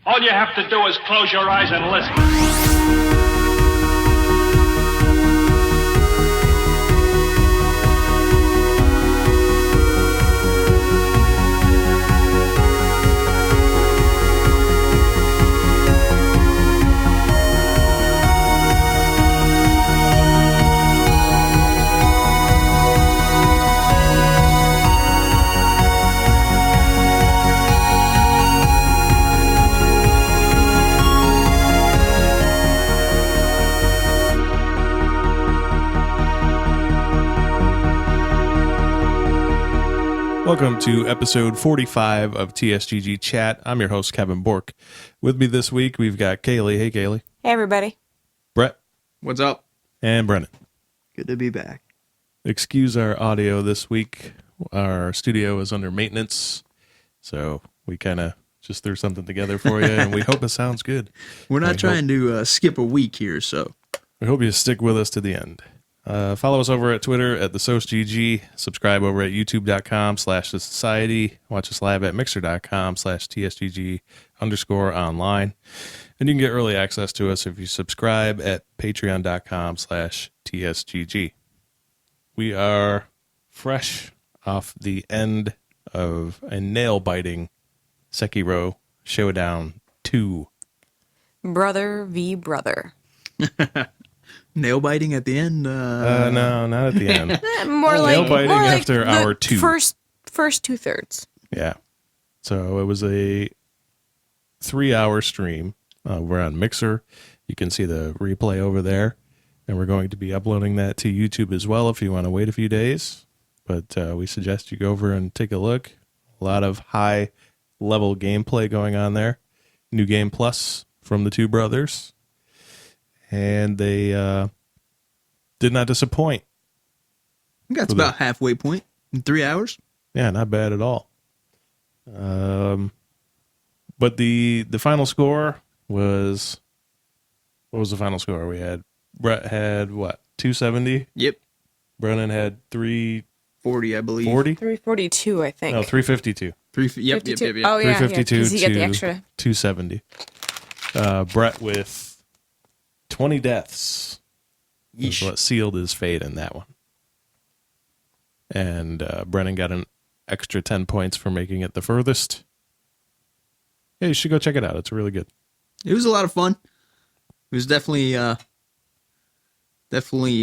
All you have to do is close your eyes and listen. Welcome to episode 45 of TSGG Chat. I'm your host, Kevin Bork. With me this week, we've got Kailey. Hey, Kailey. Hey, everybody. Brett. What's up? And Brennon. Good to be back. Excuse our audio this week. Our studio is under maintenance, so we kind of just threw something together for you, and we hope it sounds good. We're not trying to skip a week here, so We hope you stick with us to the end. Follow us over at Twitter at TheSocialGG. Subscribe over at YouTube.com/The Society. Watch us live at Mixer.com/TSGG_online. And you can get early access to us if you subscribe at Patreon.com/TSGG. We are fresh off the end of a nail-biting Sekiro Showdown 2. Brother v. brother. nail biting at the end. No, not at the end. More nail biting after the hour 2. First 2/3. Yeah. So it was a 3-hour stream. We're on Mixer. You can see the replay over there. And we're going to be uploading that to YouTube as well if you want to wait a few days. But we suggest you go over and take a look. A lot of high-level gameplay going on there. New Game Plus from the two brothers. And they did not disappoint. I think that's about halfway point in 3 hours. Yeah, not bad at all. But the final score was... What was the final score we had? Brett had, what, 270? Yep. Brennan had 340? 40, I believe. 342, I think. No, 352. Yep. Oh, yeah. 352 Because you get the to extra. 270. Brett with 20 deaths is Yeesh. what sealed his fate in that one. And Brennan got an extra 10 points for making it the furthest. Hey, you should go check it out. It's really good. It was a lot of fun. It was definitely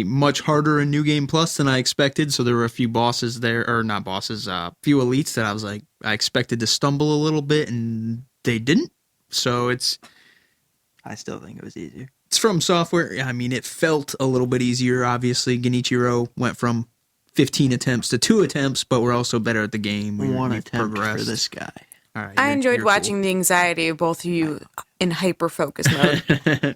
much harder in New Game Plus than I expected. So there were a few bosses there, or not bosses, few elites that I was like, I expected to stumble a little bit, and they didn't. So I still think it was easier. It's from software. I mean, it felt a little bit easier. Obviously, Genichiro went from 15 attempts to 2 attempts, but we're also better at the game. One We've attempt progressed. for this guy. All right, I enjoyed you're watching the anxiety of both of you in hyper-focus mode. cool.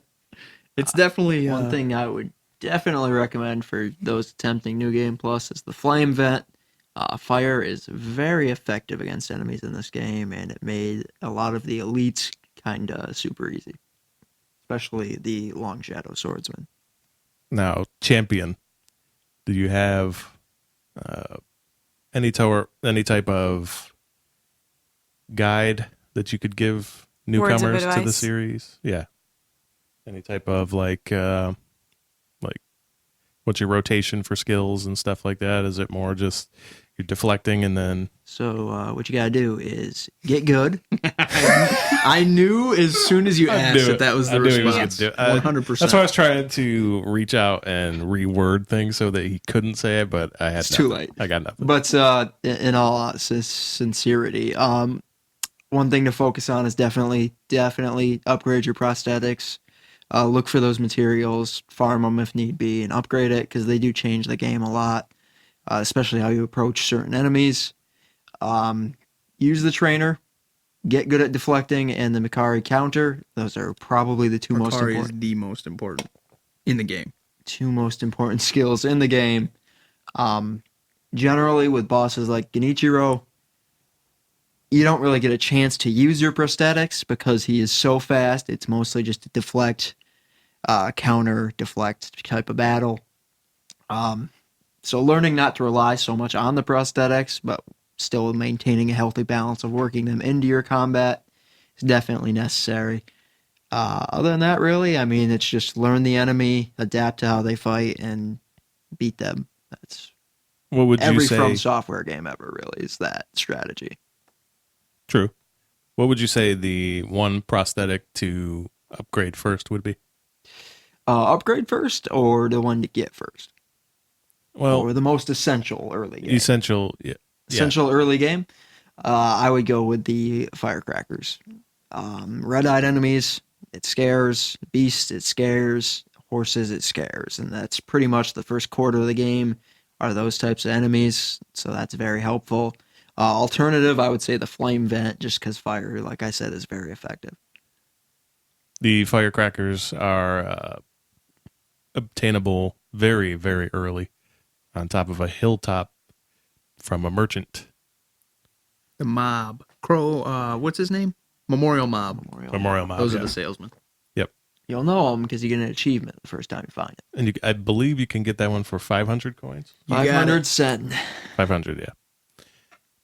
It's definitely One thing I would definitely recommend for those attempting New Game Plus is the Flame Vent. Fire is very effective against enemies in this game, and it made a lot of the elites kind of super easy. Especially the Long Shadow Swordsman. Now, Champion, do you have any type of guide that you could give newcomers to the advice? series? Yeah. Any type of like what's your rotation for skills and stuff like that? Is it more just you're deflecting and then... So what you gotta do is get good. I knew as soon as you asked that was the response. 100%. That's why I was trying to reach out and reword things so that he couldn't say it, but I had It's nothing. too late. I got nothing. But in all sincerity, one thing to focus on is definitely upgrade your prosthetics. Look for those materials, farm them if need be, and upgrade it because they do change the game a lot, especially how you approach certain enemies. Use the trainer, get good at deflecting, and the Mikari counter. Those are probably the two most Makari important. is the most important in the game. Two most important skills in the game. Generally, with bosses like Genichiro, you don't really get a chance to use your prosthetics because he is so fast. It's mostly just a deflect, counter, deflect type of battle. So learning not to rely so much on the prosthetics, but still maintaining a healthy balance of working them into your combat is definitely necessary. Other than that, really, I mean, it's just learn the enemy, adapt to how they fight, and beat them. That's What would you every say? From Software game ever, really, is that strategy. True. What would you say the one prosthetic to upgrade first would be? Upgrade first, or the one to get first? Well, Or the most essential early game? essential. Yeah. Essential early game? I would go with the firecrackers. Red-eyed enemies, it scares. Beasts, it scares. Horses, it scares. And that's pretty much the first quarter of the game are those types of enemies. So that's very helpful. Alternative, I would say the flame vent, just because fire, like I said, is very effective. The firecrackers are obtainable very, very early on top of a hilltop from a merchant. The mob. Crow, what's his name? Memorial Mob. Memorial Mob. Those yeah. are the salesmen. Yep. You'll know them because you get an achievement the first time you find it. And I believe you can get that one for 500 coins. You got 500 it. cent. 500, yeah.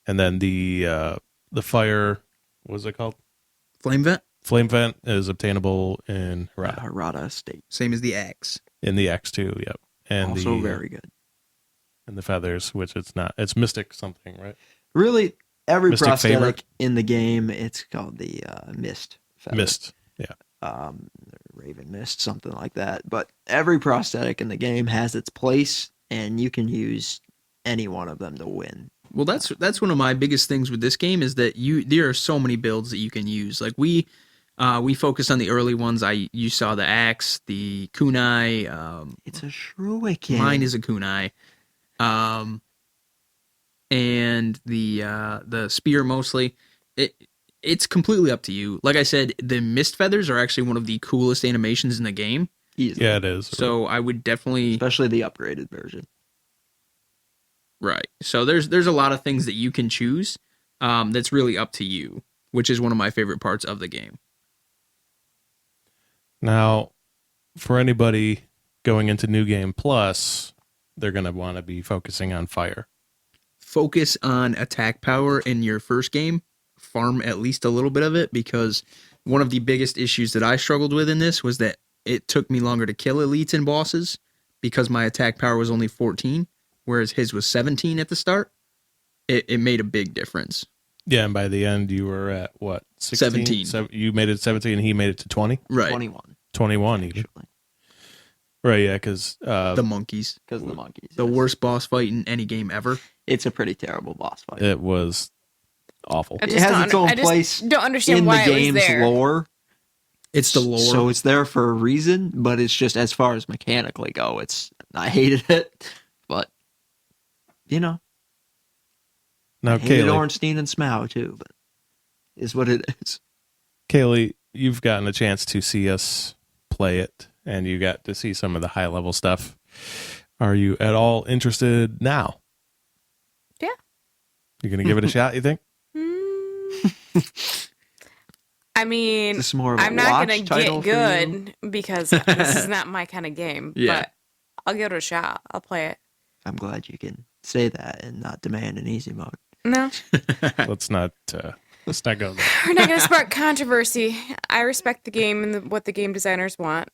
And then the fire, what was it called? Flame vent, Flame vent is obtainable in Harada. Harada Estate. same as the axe. In the X2, yep. And Also the, very good. And the feathers, which it's not. It's Mystic something, right? Really, every Mystic prosthetic favorite? in the game, it's called the Mist. Feather. Mist, yeah. Raven Mist, something like that. But every prosthetic in the game has its place, and you can use any one of them to win. Well, that's one of my biggest things with this game is that there are so many builds that you can use. Like we focused on the early ones. You saw the axe, the kunai. It's a shuriken. Mine is a kunai, and the spear mostly. It's completely up to you. Like I said, the mist feathers are actually one of the coolest animations in the game. Easily. Yeah, it is. So I would definitely Especially the upgraded version. right. So there's a lot of things that you can choose. That's really up to you, which is one of my favorite parts of the game. Now, for anybody going into New Game Plus, they're going to want to be focusing on fire. Focus on attack power in your first game. Farm at least a little bit of it, because one of the biggest issues that I struggled with in this was that it took me longer to kill elites and bosses because my attack power was only 14, whereas his was 17 at the start. It made a big difference. Yeah, and by the end, you were at what? 16? 17. You made it 17, and he made it to 20? Right. 21. 21 even. Actually. Right, yeah, because The monkeys. Because of the monkeys. The yes. worst boss fight in any game ever. It's a pretty terrible boss fight. it was awful. I It just has don't its under- own I just place don't understand in why the it was game's there. lore. It's the lore. So it's there for a reason, but it's just as far as mechanically go, I hated it. But, you know, Now, I hated Kailey, Ornstein and Smough too, but is what it is. Kailey, you've gotten a chance to see us play it, and you got to see some of the high-level stuff. Are you at all interested now? Yeah. You're going to give it a shot, you think? I mean, Is this more of a I'm not watch gonna title get for you? good because this is not my kind of game. Yeah. But I'll give it a shot. I'll play it. I'm glad you can say that and not demand an easy mode. No, Let's not go there. we're not gonna spark controversy. I respect the game and what the game designers want.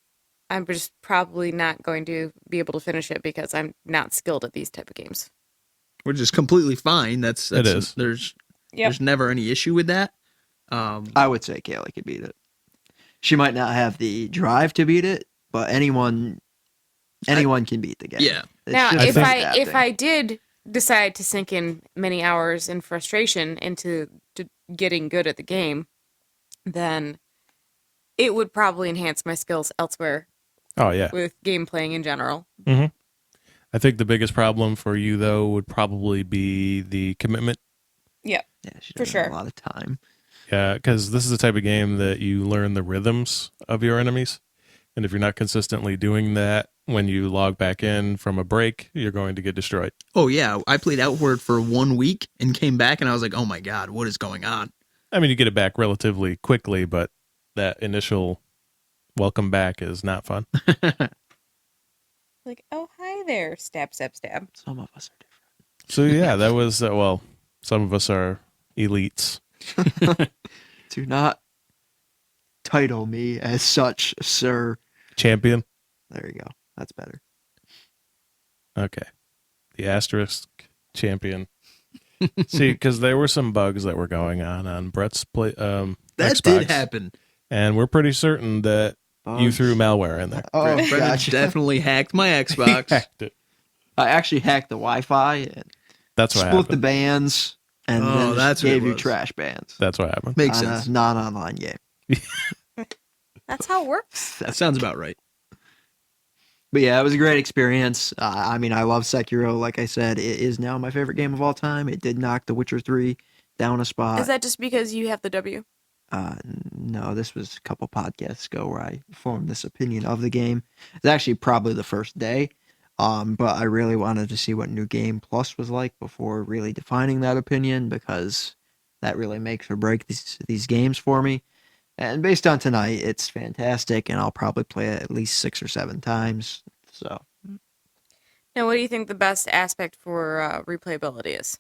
I'm just probably not going to be able to finish it because I'm not skilled at these type of games. Which is completely fine. That's It is. There's never any issue with that. I would say Kailey could beat it. She might not have the drive to beat it, but anyone can beat the game. Yeah. It's Now, just if adapting. I did decide to sink in many hours in frustration into getting good at the game, then it would probably enhance my skills elsewhere Oh, yeah. with game playing in general. I think the biggest problem for you, though, would probably be the commitment. Yep. Yeah, she For doesn't have sure. a lot of time. Yeah, because this is the type of game that you learn the rhythms of your enemies. And if you're not consistently doing that, when you log back in from a break, you're going to get destroyed. Oh yeah, I played Outward for 1 week and came back and I was like, oh my god, what is going on? I mean, you get it back relatively quickly, but that initial welcome back is not fun. Like, oh, hi there. Stab, stab, stab. Some of us are different. So, yeah, that was, well, some of us are elites. Do not title me as such, sir. Champion. There you go. That's better. Okay. The asterisk champion. See, because there were some bugs that were going on Brett's That Xbox, did happen. and we're pretty certain that you Bugs. threw malware in there. Oh, Brennan gotcha. definitely hacked my Xbox. Hacked it. I actually hacked the Wi-Fi and That's what split the happened. bands, and Oh, then that's just what it gave you was. trash bands That's what happened. Makes on sense. a non-online game. That's how it works. That sounds about right. But yeah, it was a great experience. I mean, I love Sekiro. Like I said, it is now my favorite game of all time. It did knock The Witcher 3 down a spot. Is that just because you have the W? No, this was a couple podcasts ago where I formed this opinion of the game. It's actually probably the first day. But I really wanted to see what New Game Plus was like before really defining that opinion, because that really makes or breaks these games for me. And based on tonight, it's fantastic, and I'll probably play it at least 6 or 7 times. So Now, what do you think the best aspect for replayability is?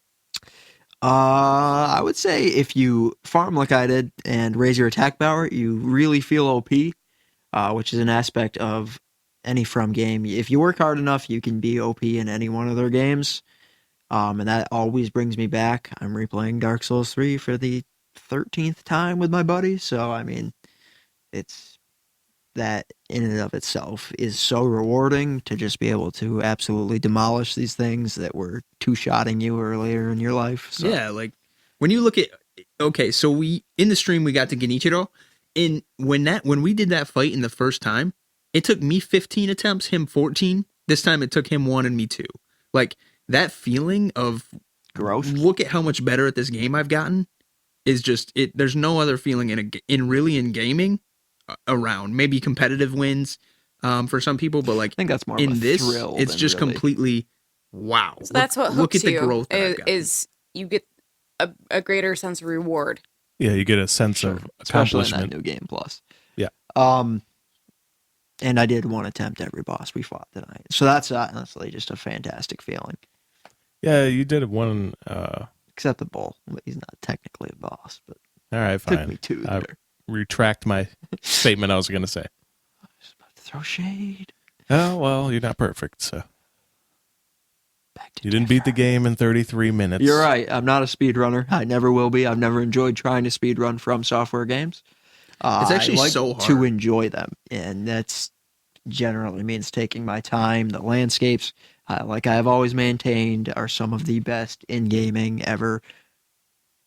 I would say if you farm like I did and raise your attack power, you really feel OP, which is an aspect of any From game. If you work hard enough, you can be OP in any one of their games. And that always brings me back. I'm replaying Dark Souls 3 for the 13th time with my buddy. So, I mean, it's that in and of itself is so rewarding to just be able to absolutely demolish these things that were two-shotting you earlier in your life. So. Yeah, like when you look at so we in the stream we got to Genichiro, and when we did that fight in the first time, it took me 15 attempts, him 14. This time it took him 1 and me 2. Like that feeling of Growth. Look at how much better at this game I've gotten is just it. There's no other feeling in gaming around. Maybe competitive wins for some people, but like I think that's more in of a this, thrill. it's than just really. completely wow. So that's what hooks look at the you. growth that I've gotten. Is you get a greater sense of reward. Yeah, you get a sense Sure. of Especially in accomplishment. that New Game Plus. Yeah. And I did one attempt every boss we fought tonight. So that's honestly just a fantastic feeling. Yeah, you did one. Except the bull. He's not technically a boss, but All right, it took fine. me 2 I there. retract my statement I was going to say. I was about to throw shade. Oh, well, you're not perfect, so. Back to You didn't beat the differ. game in 33 minutes. You're right. I'm not a speedrunner. I never will be. I've never enjoyed trying to speedrun From Software games. It's actually I like so hard to enjoy them, and that's generally means taking my time. The landscapes, like I have always maintained, are some of the best in gaming ever.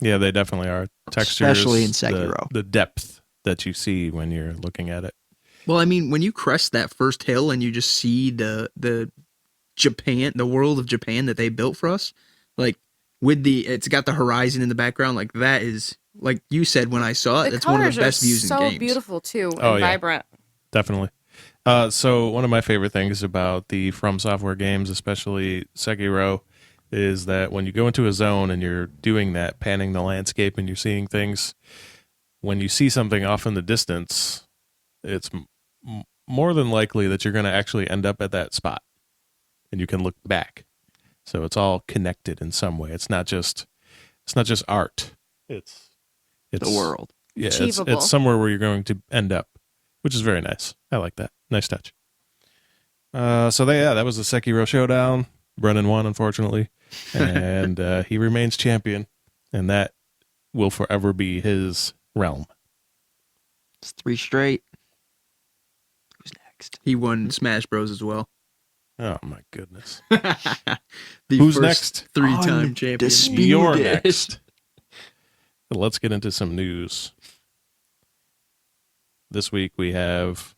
Yeah, they definitely are. Textures, Especially in Sekiro. The depth that you see when you're looking at it. Well, I mean, when you crest that first hill and you just see the Japan, the world of Japan that they built for us, like with it's got the horizon in the background, like that is like you said when I saw it, The it's one of colors the best are views in so games. beautiful too and Oh, yeah. vibrant. Definitely. So one of my favorite things about the From Software games, especially Sekiro, is that when you go into a zone and you're doing that, panning the landscape and you're seeing things, when you see something off in the distance, it's more than likely that you're going to actually end up at that spot and you can look back. So it's all connected in some way. It's not just art. It's The world. Yeah, Achievable. it's somewhere where you're going to end up, which is very nice. I like that. Nice touch. That was the Sekiro Showdown. Brennan won, unfortunately, and he remains champion, and that will forever be his realm. It's 3 straight. Who's next? He won Smash Bros as well. Oh my goodness! The Who's first next? 3-time champion. Undisputed. You're next. Let's get into some news. This week we have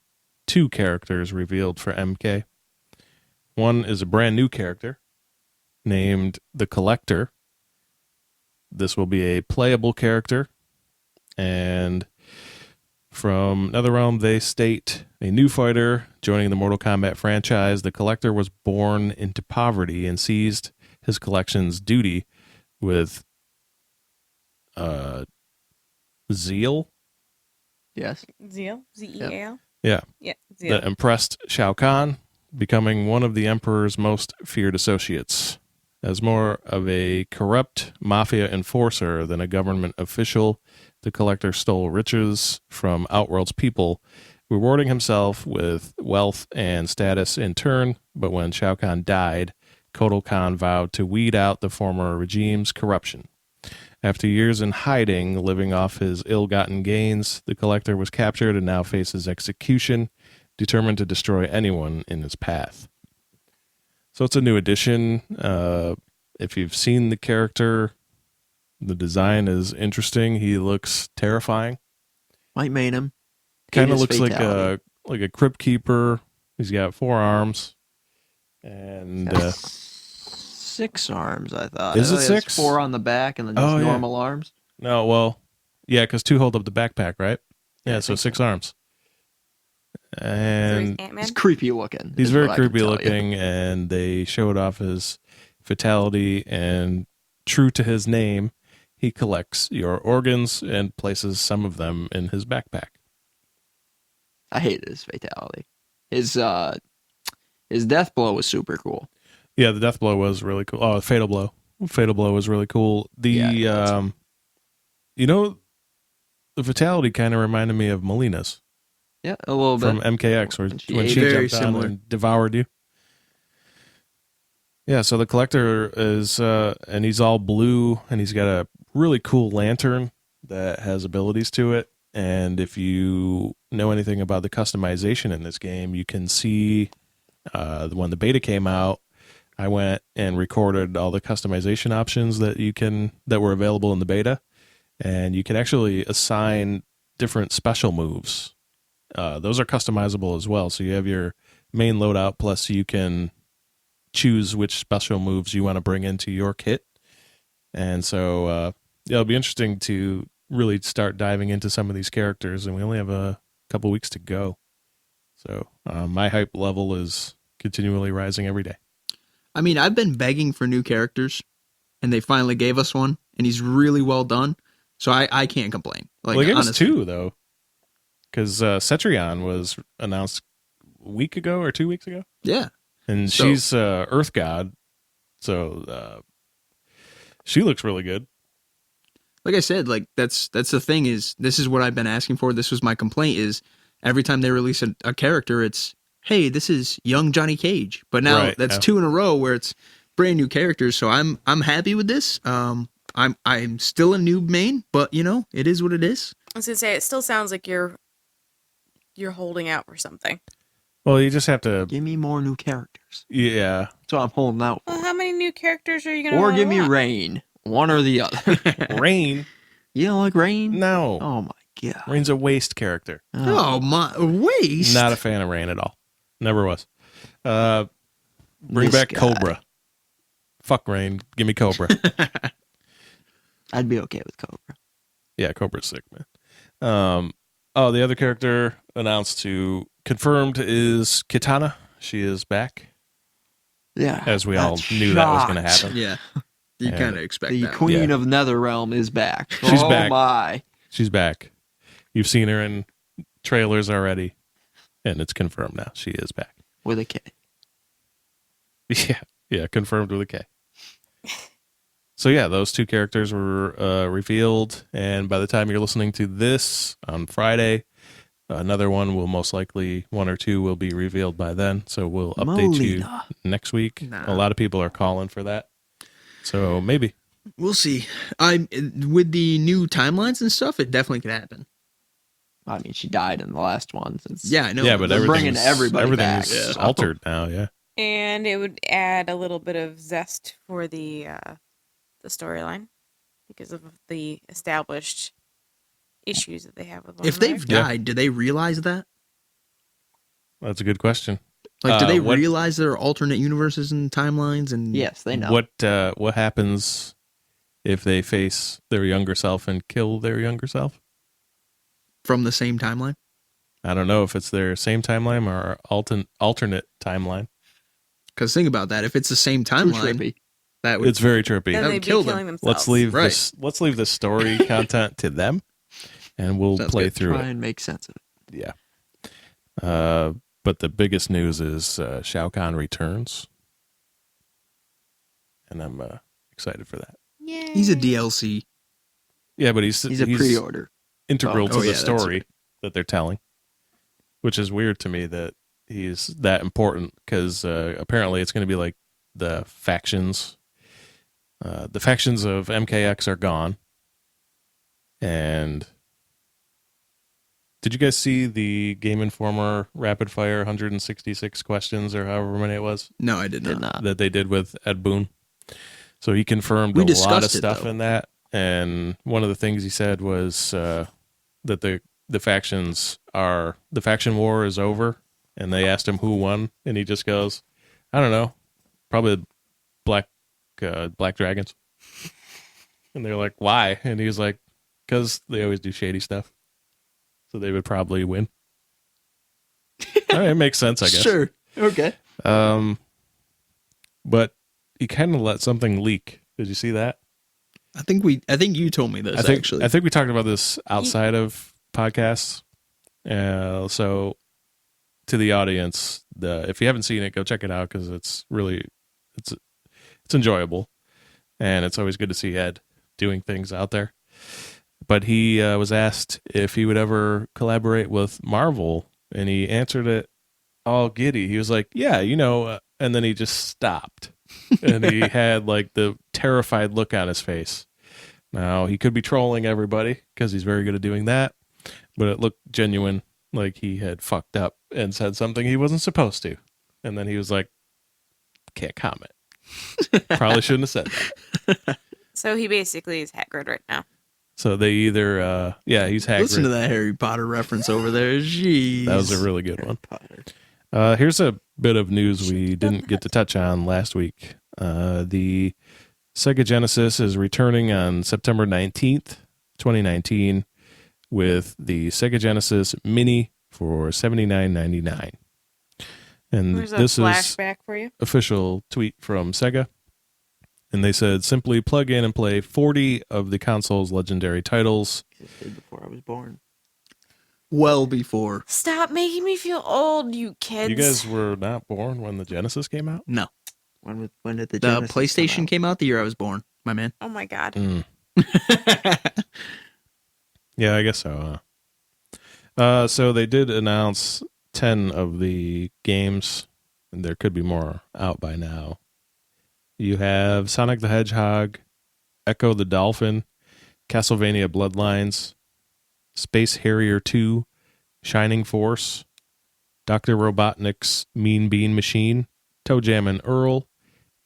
2 characters revealed for MK. One is a brand new character named the Collector. This will be a playable character. And from NetherRealm, they state a new fighter joining the Mortal Kombat franchise. The Collector was born into poverty and seized his collection's duty with zeal Zeal? Z-E-A-L? Yeah. Yeah, Zeal. that impressed Shao Kahn, becoming one of the Emperor's most feared associates. As more of a corrupt mafia enforcer than a government official, the collector stole riches from Outworld's people, rewarding himself with wealth and status in turn. But when Shao Kahn died, Kotal Khan vowed to weed out the former regime's corruption. After years in hiding, living off his ill-gotten gains, the collector was captured and now faces execution, determined to destroy anyone in his path. So it's a new addition. If you've seen the character, the design is interesting. He looks terrifying. Might main him. Kind of Hate his looks fatality. like a crypt keeper. He's got 4 arms. And 6 arms, I thought. Is I it thought he has 6? 4 on the back and then just Oh, yeah. normal arms. no, well, yeah, because 2 hold up the backpack, right? Yeah, Yeah, I so think 6 arms. So he's And Ant-Man? He's creepy looking. he's is very what I can creepy tell you. looking, and they showed off his fatality. And true to his name, he collects your organs and places some of them in his backpack. I hated his fatality. His death blow was super cool. Yeah, the death blow was really cool. Oh, fatal blow. Fatal blow was really cool. The Yeah, that's- you know, the fatality kind of reminded me of Melina's Yeah, a little bit. from MKX, When when she she ate very jumped down similar. and devoured you. Yeah, so the collector is, and he's all blue, and he's got a really cool lantern that has abilities to it. And if you know anything about the customization in this game, you can see when the beta came out, I went and recorded all the customization options that were available in the beta, and you can actually assign different special moves. Those are customizable as well. So you have your main loadout, plus you can choose which special moves you want to bring into your kit. And so it'll be interesting to really start diving into some of these characters, and we only have a couple weeks to go. So my hype level is continually rising every day. I mean, I've been begging for new characters, and they finally gave us one, and he's really well done. So I can't complain. Like, Well, they gave us honestly. 2, though, because Cetrion was announced a week ago or 2 weeks ago. Yeah. And So- she's Earth God, so she looks really good. Like I said, like that's the thing is, this is what I've been asking for. This was my complaint is every time they release a character, it's, hey, this is young Johnny Cage. But now Right, that's yeah. 2 in a row where it's brand new characters. So I'm happy with this. I'm still a noob main, but you know, it is what it is. I was gonna say it still sounds like you're holding out for something. Well, you just have to, Give me more new characters. yeah. That's what I'm holding out for. Well, how many new characters are you gonna? Or give me unlock? Rain. One or the other. Rain? You don't like Rain? No. Oh my god. Rain's a waste character. Oh my waste. Not a fan of Rain at all. Never was. Bring This back guy. Cobra. Fuck Rain. Give me Cobra. I'd be okay with Cobra. Yeah, Cobra's sick, man. The other character announced to confirmed is Kitana. She is back, Yeah. as we all that's knew that was going to shocked. happen. Yeah. You And kind of expect The that. Queen Yeah. of Netherrealm is back. She's oh back. my. She's back. You've seen her in trailers already, and it's confirmed now. She is back. With a K. Yeah, confirmed with a K. So yeah, those 2 characters were revealed, and by the time you're listening to this on Friday, another one will most likely, 1 or 2 will be revealed by then. So we'll update Molina. you next week. Nah. A lot of people are calling for that, so maybe. We'll see. With the new timelines and stuff, it definitely could happen. I mean, she died in the last one. Yeah, I know. Yeah, but They're bringing everything's everybody back, everything's so. altered now. Yeah, And it would add a little bit of zest for the storyline because of the established issues that they have with one if they've Yeah. died, do they realize that? that's a good question. Like, do they what- realize there are alternate universes and timelines? And Yes, they know. What happens if they face their younger self and kill their younger self? from the same timeline? I don't know if it's their same timeline or alternate timeline. Because think about that. If it's the same Too timeline, trippy. that would It's very trippy. then That they'd would be kill them. killing themselves. Let's leave Right. this. Let's leave the story content to them, and we'll Sounds play good. through Try it. and make sense of it. Yeah. But the biggest news is Shao Kahn returns, and I'm excited for that. Yay. He's a DLC. Yeah, but he's He's a pre-order. integral Oh, to the yeah, that's story right. that they're telling, which is weird to me that he's that important because apparently it's going to be like the factions. The factions of MKX are gone. And did you guys see the Game Informer rapid fire 166 questions or however many it was No, I did not. that they did with Ed Boon? So he confirmed We a lot of discussed it, stuff though. in that. And one of the things he said was that the factions are, the faction war is over. And they asked him who won. And he just goes, I don't know, probably Black Dragons. And they're like, why? And he was like, because they always do shady stuff. So they would probably win. All right, it makes sense, I guess. Sure. Okay. But he kind of let something leak. Did you see that? I think you told me this, actually. I think we talked about this outside of podcasts. So to the audience, if you haven't seen it, go check it out because it's really it's enjoyable, and it's always good to see Ed doing things out there. But he was asked if he would ever collaborate with Marvel, and he answered it all giddy. He was like, "Yeah, and then he just stopped, and he had like the terrified look on his face. Now he could be trolling everybody because he's very good at doing that, but it looked genuine, like he had fucked up and said something he wasn't supposed to, and then he was like, "Can't comment. Probably shouldn't have said that." So he basically is Hagrid right now. So they either, he's Hagrid. Listen to that Harry Potter reference over there. Jeez. That was a really good one. Potter. Here's a bit of news we didn't get to touch on last week. The Sega Genesis is returning on September 19th, 2019, with the Sega Genesis Mini for $79.99. And There's a this is flashback for you. official tweet from Sega. And they said, simply plug in and play 40 of the console's legendary titles. Existed before I was born. Well before. Stop making me feel old, you kids. You guys were not born when the Genesis came out? No. When did the The Genesis PlayStation come out? came out the year I was born, my man. Oh my god. Mm. Yeah, I guess so. So they did announce 10 of the games, and there could be more out by now. You have Sonic the Hedgehog, Echo the Dolphin, Castlevania Bloodlines, Space Harrier 2, Shining Force, Dr. Robotnik's Mean Bean Machine, Toe Jam and Earl,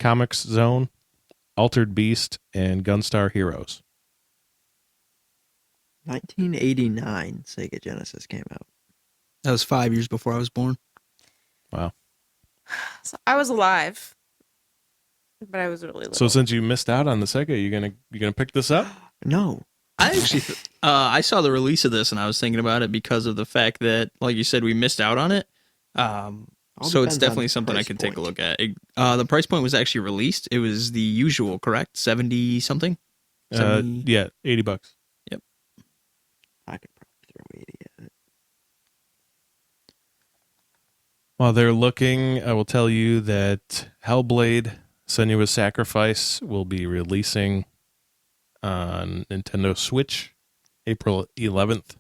Comics Zone, Altered Beast, and Gunstar Heroes. 1989 Sega Genesis came out. That was 5 years before I was born. Wow. So I was alive, but I was really little. So since you missed out on the Sega, you gonna pick this up? No. I actually, I saw the release of this and I was thinking about it because of the fact that, like you said, we missed out on it. So it's depends on definitely something I price can take a point. look at. The price point was actually released. It was the usual, correct? 70 something? Yeah, $80. I could probably throw 80 at it. While they're looking, I will tell you that Hellblade: Senua's Sacrifice will be releasing on Nintendo Switch April 11th.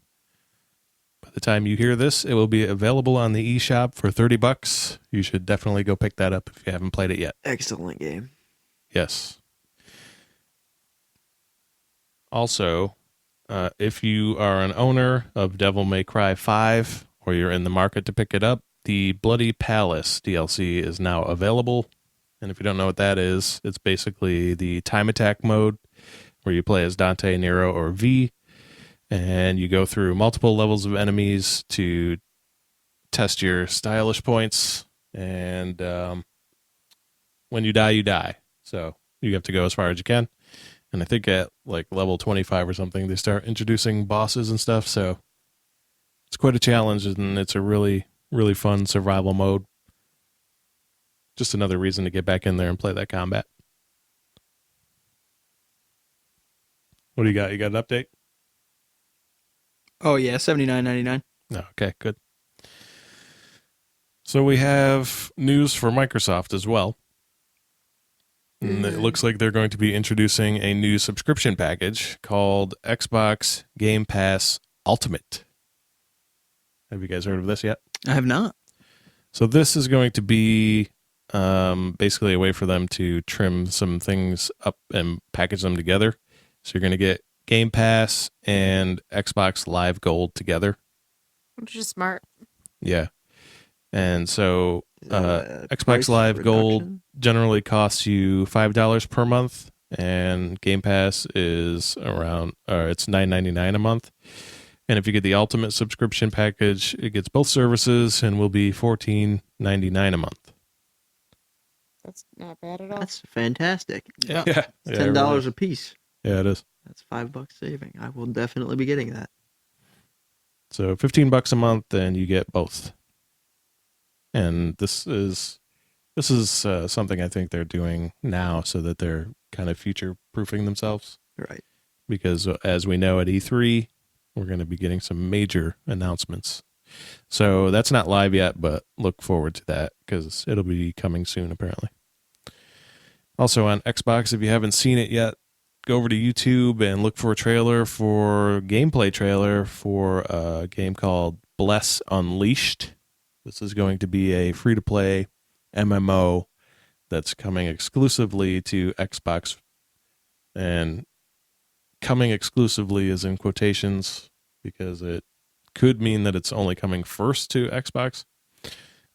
By the time you hear this, it will be available on the eShop for $30. You should definitely go pick that up if you haven't played it yet. Excellent game. Yes. Also, if you are an owner of Devil May Cry 5 or you're in the market to pick it up, the Bloody Palace DLC is now available. And if you don't know what that is, it's basically the time attack mode where you play as Dante, Nero, or V, and you go through multiple levels of enemies to test your stylish points. And when you die, you die. So you have to go as far as you can. And I think at like level 25 or something, they start introducing bosses and stuff. So it's quite a challenge, and it's a really, really fun survival mode. Just another reason to get back in there and play that combat. What do you got? You got an update? Oh, yeah, $79.99. No, okay, good. So we have news for Microsoft as well. And it looks like they're going to be introducing a new subscription package called Xbox Game Pass Ultimate. Have you guys heard of this yet? I have not. So this is going to be basically a way for them to trim some things up and package them together. So you're going to get Game Pass and Xbox Live Gold together. Which is smart. Yeah. And so Xbox price Live Gold reduction? generally costs you $5 per month, and Game Pass is around it's $9.99 a month. And if you get the Ultimate subscription package, it gets both services and will be $14.99 a month. That's not bad at all. That's fantastic. Yeah. It's $10 a piece. Yeah, it is. That's $5 saving. I will definitely be getting that. So $15 a month, and you get both. And this is something I think they're doing now so that they're kind of future proofing themselves. Right. Because as we know at E3, we're going to be getting some major announcements. So that's not live yet, but look forward to that because it'll be coming soon apparently. Also on Xbox, if you haven't seen it yet, go over to YouTube and look for a gameplay trailer for a game called Bless Unleashed. This is going to be a free-to-play MMO that's coming exclusively to Xbox. And coming exclusively is in quotations because it could mean that it's only coming first to Xbox.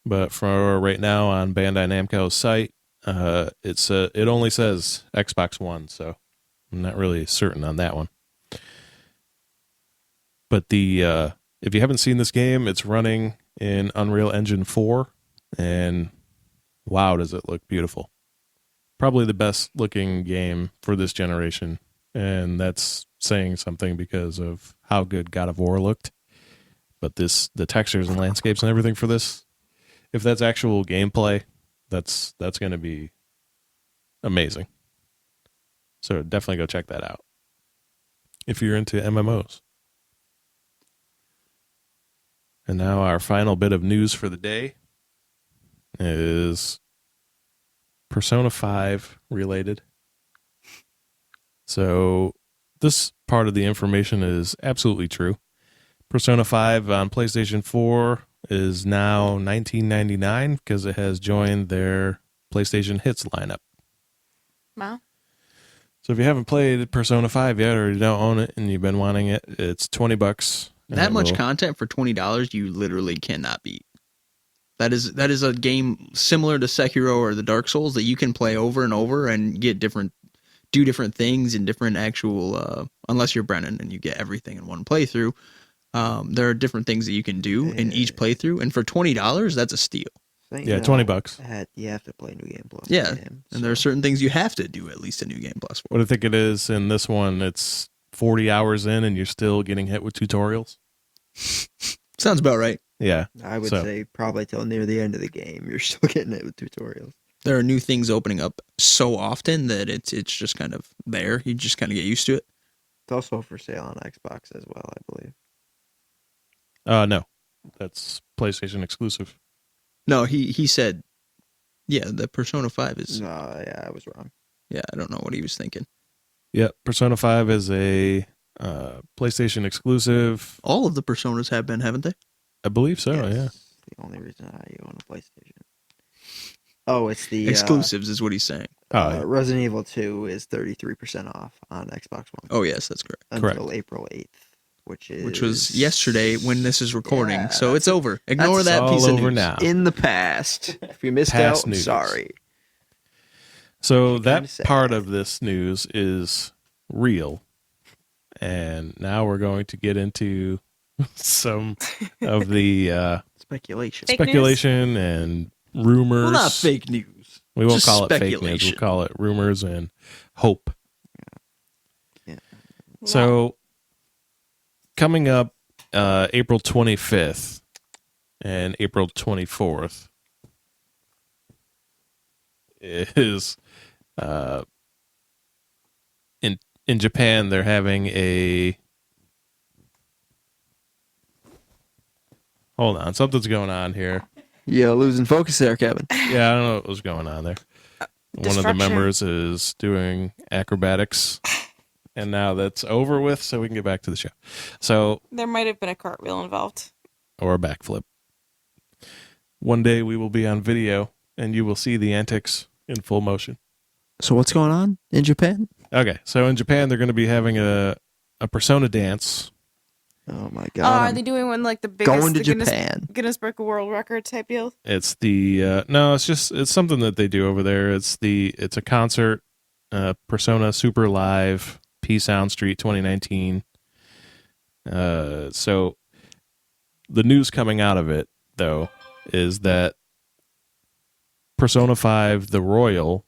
But for right now on Bandai Namco's site, it only says Xbox One, so I'm not really certain on that one. But if you haven't seen this game, it's running in Unreal Engine 4, and wow, does it look beautiful. Probably the best looking game for this generation, and that's saying something because of how good God of War looked. But the textures and landscapes and everything for this, if that's actual gameplay, that's going to be amazing. So definitely go check that out if you're into MMOs. And now our final bit of news for the day is Persona 5 related. So this part of the information is absolutely true. Persona 5 on PlayStation 4 is now $19.99 because it has joined their PlayStation Hits lineup. Wow. So if you haven't played Persona 5 yet or you don't own it and you've been wanting it, it's $20. That much content for $20, you literally cannot beat. That is a game similar to Sekiro or the Dark Souls that you can play over and over and do different things in different actual. Unless you're Brennon and you get everything in one playthrough, there are different things that you can do in each playthrough, and for $20, that's a steal. Yeah, $20. You have to play New Game Plus. Yeah, Game, and there are certain things you have to do at least a New Game Plus for. What I think it is in this one, it's 40 hours in and you're still getting hit with tutorials. Sounds about right. Yeah. I would say probably till near the end of the game, you're still getting it with tutorials. There are new things opening up so often that it's just kind of there. You just kind of get used to it. It's also for sale on Xbox as well, I believe. No, that's PlayStation exclusive. No, he said, yeah, the Persona 5 is. No, yeah, I was wrong. Yeah, I don't know what he was thinking. Yeah, Persona 5 is a PlayStation exclusive. All of the Personas have been, haven't they? I believe so, Yes, yeah. the only reason you own a PlayStation. Oh, it's the Exclusives is what he's saying. Resident Evil 2 is 33% off on Xbox One. Oh, yes, that's correct. Until April 8th, which was yesterday when this is recording. Yeah, so it's over. Ignore that all piece of over news. now. in the past. If you missed Past out, news. sorry. So Kinda that sad. part of this news is real. And now we're going to get into some of the Speculation. Fake news? speculation and rumors. Well, not fake news. We won't just call it fake news. speculation. We'll call it rumors and hope. Yeah. So coming up April 25th and April 24th is in Japan they're having a hold on, something's going on here. Yeah, losing focus there, Kevin. Yeah, I don't know what was going on there. One of the Destruction. members is doing acrobatics, and now that's over with, so we can get back to the show. So, There might have been a cartwheel involved. or a backflip. One day we will be on video, and you will see the antics in full motion. So what's going on in Japan? Okay, so in Japan, they're going to be having a Persona dance. Oh my Are god! they doing one like the biggest Going to the Guinness, Japan. Guinness Book of World Record type deal? It's the no, it's something that they do over there. It's a concert, Persona Super Live, P Sound Street 2019. So the news coming out of it though is that Persona 5 The Royal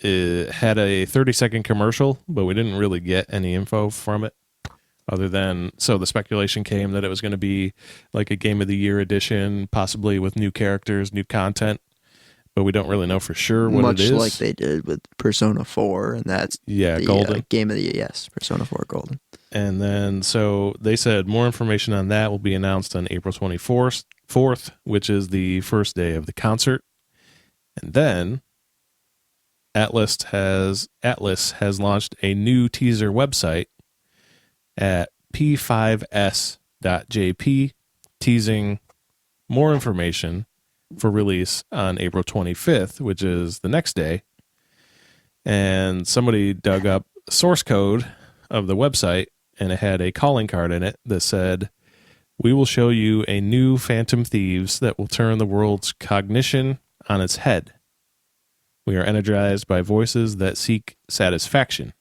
had a 30-second commercial, but we didn't really get any info from it. Other than, so the speculation came that it was going to be like a Game of the Year edition, possibly with new characters, new content, but we don't really know for sure what Much it is. like they did with Persona 4, and that's the Golden. Game of the Year. Yes, Persona 4 Golden. And then, so they said more information on that will be announced on April 24th, which is the first day of the concert. And then Atlas has launched a new teaser website at p5s.jp, teasing more information for release on April 25th, which is the next day. And somebody dug up source code of the website, and it had a calling card in it that said, "We will show you a new Phantom Thieves that will turn the world's cognition on its head. We are energized by voices that seek satisfaction.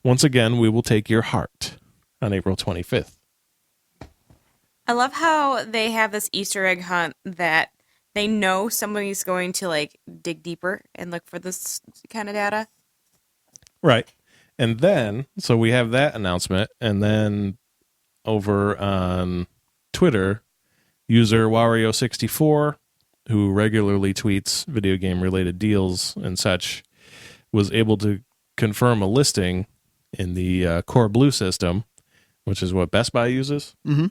Once again, we will take your heart," on April 25th. I love how they have this Easter egg hunt that they know somebody's going to like dig deeper and look for this kind of data. Right. And then, so we have that announcement, and then over on Twitter, user Wario64, who regularly tweets video game related deals and such, was able to confirm a listing in the Core Blue system, which is what Best Buy uses. Mhm.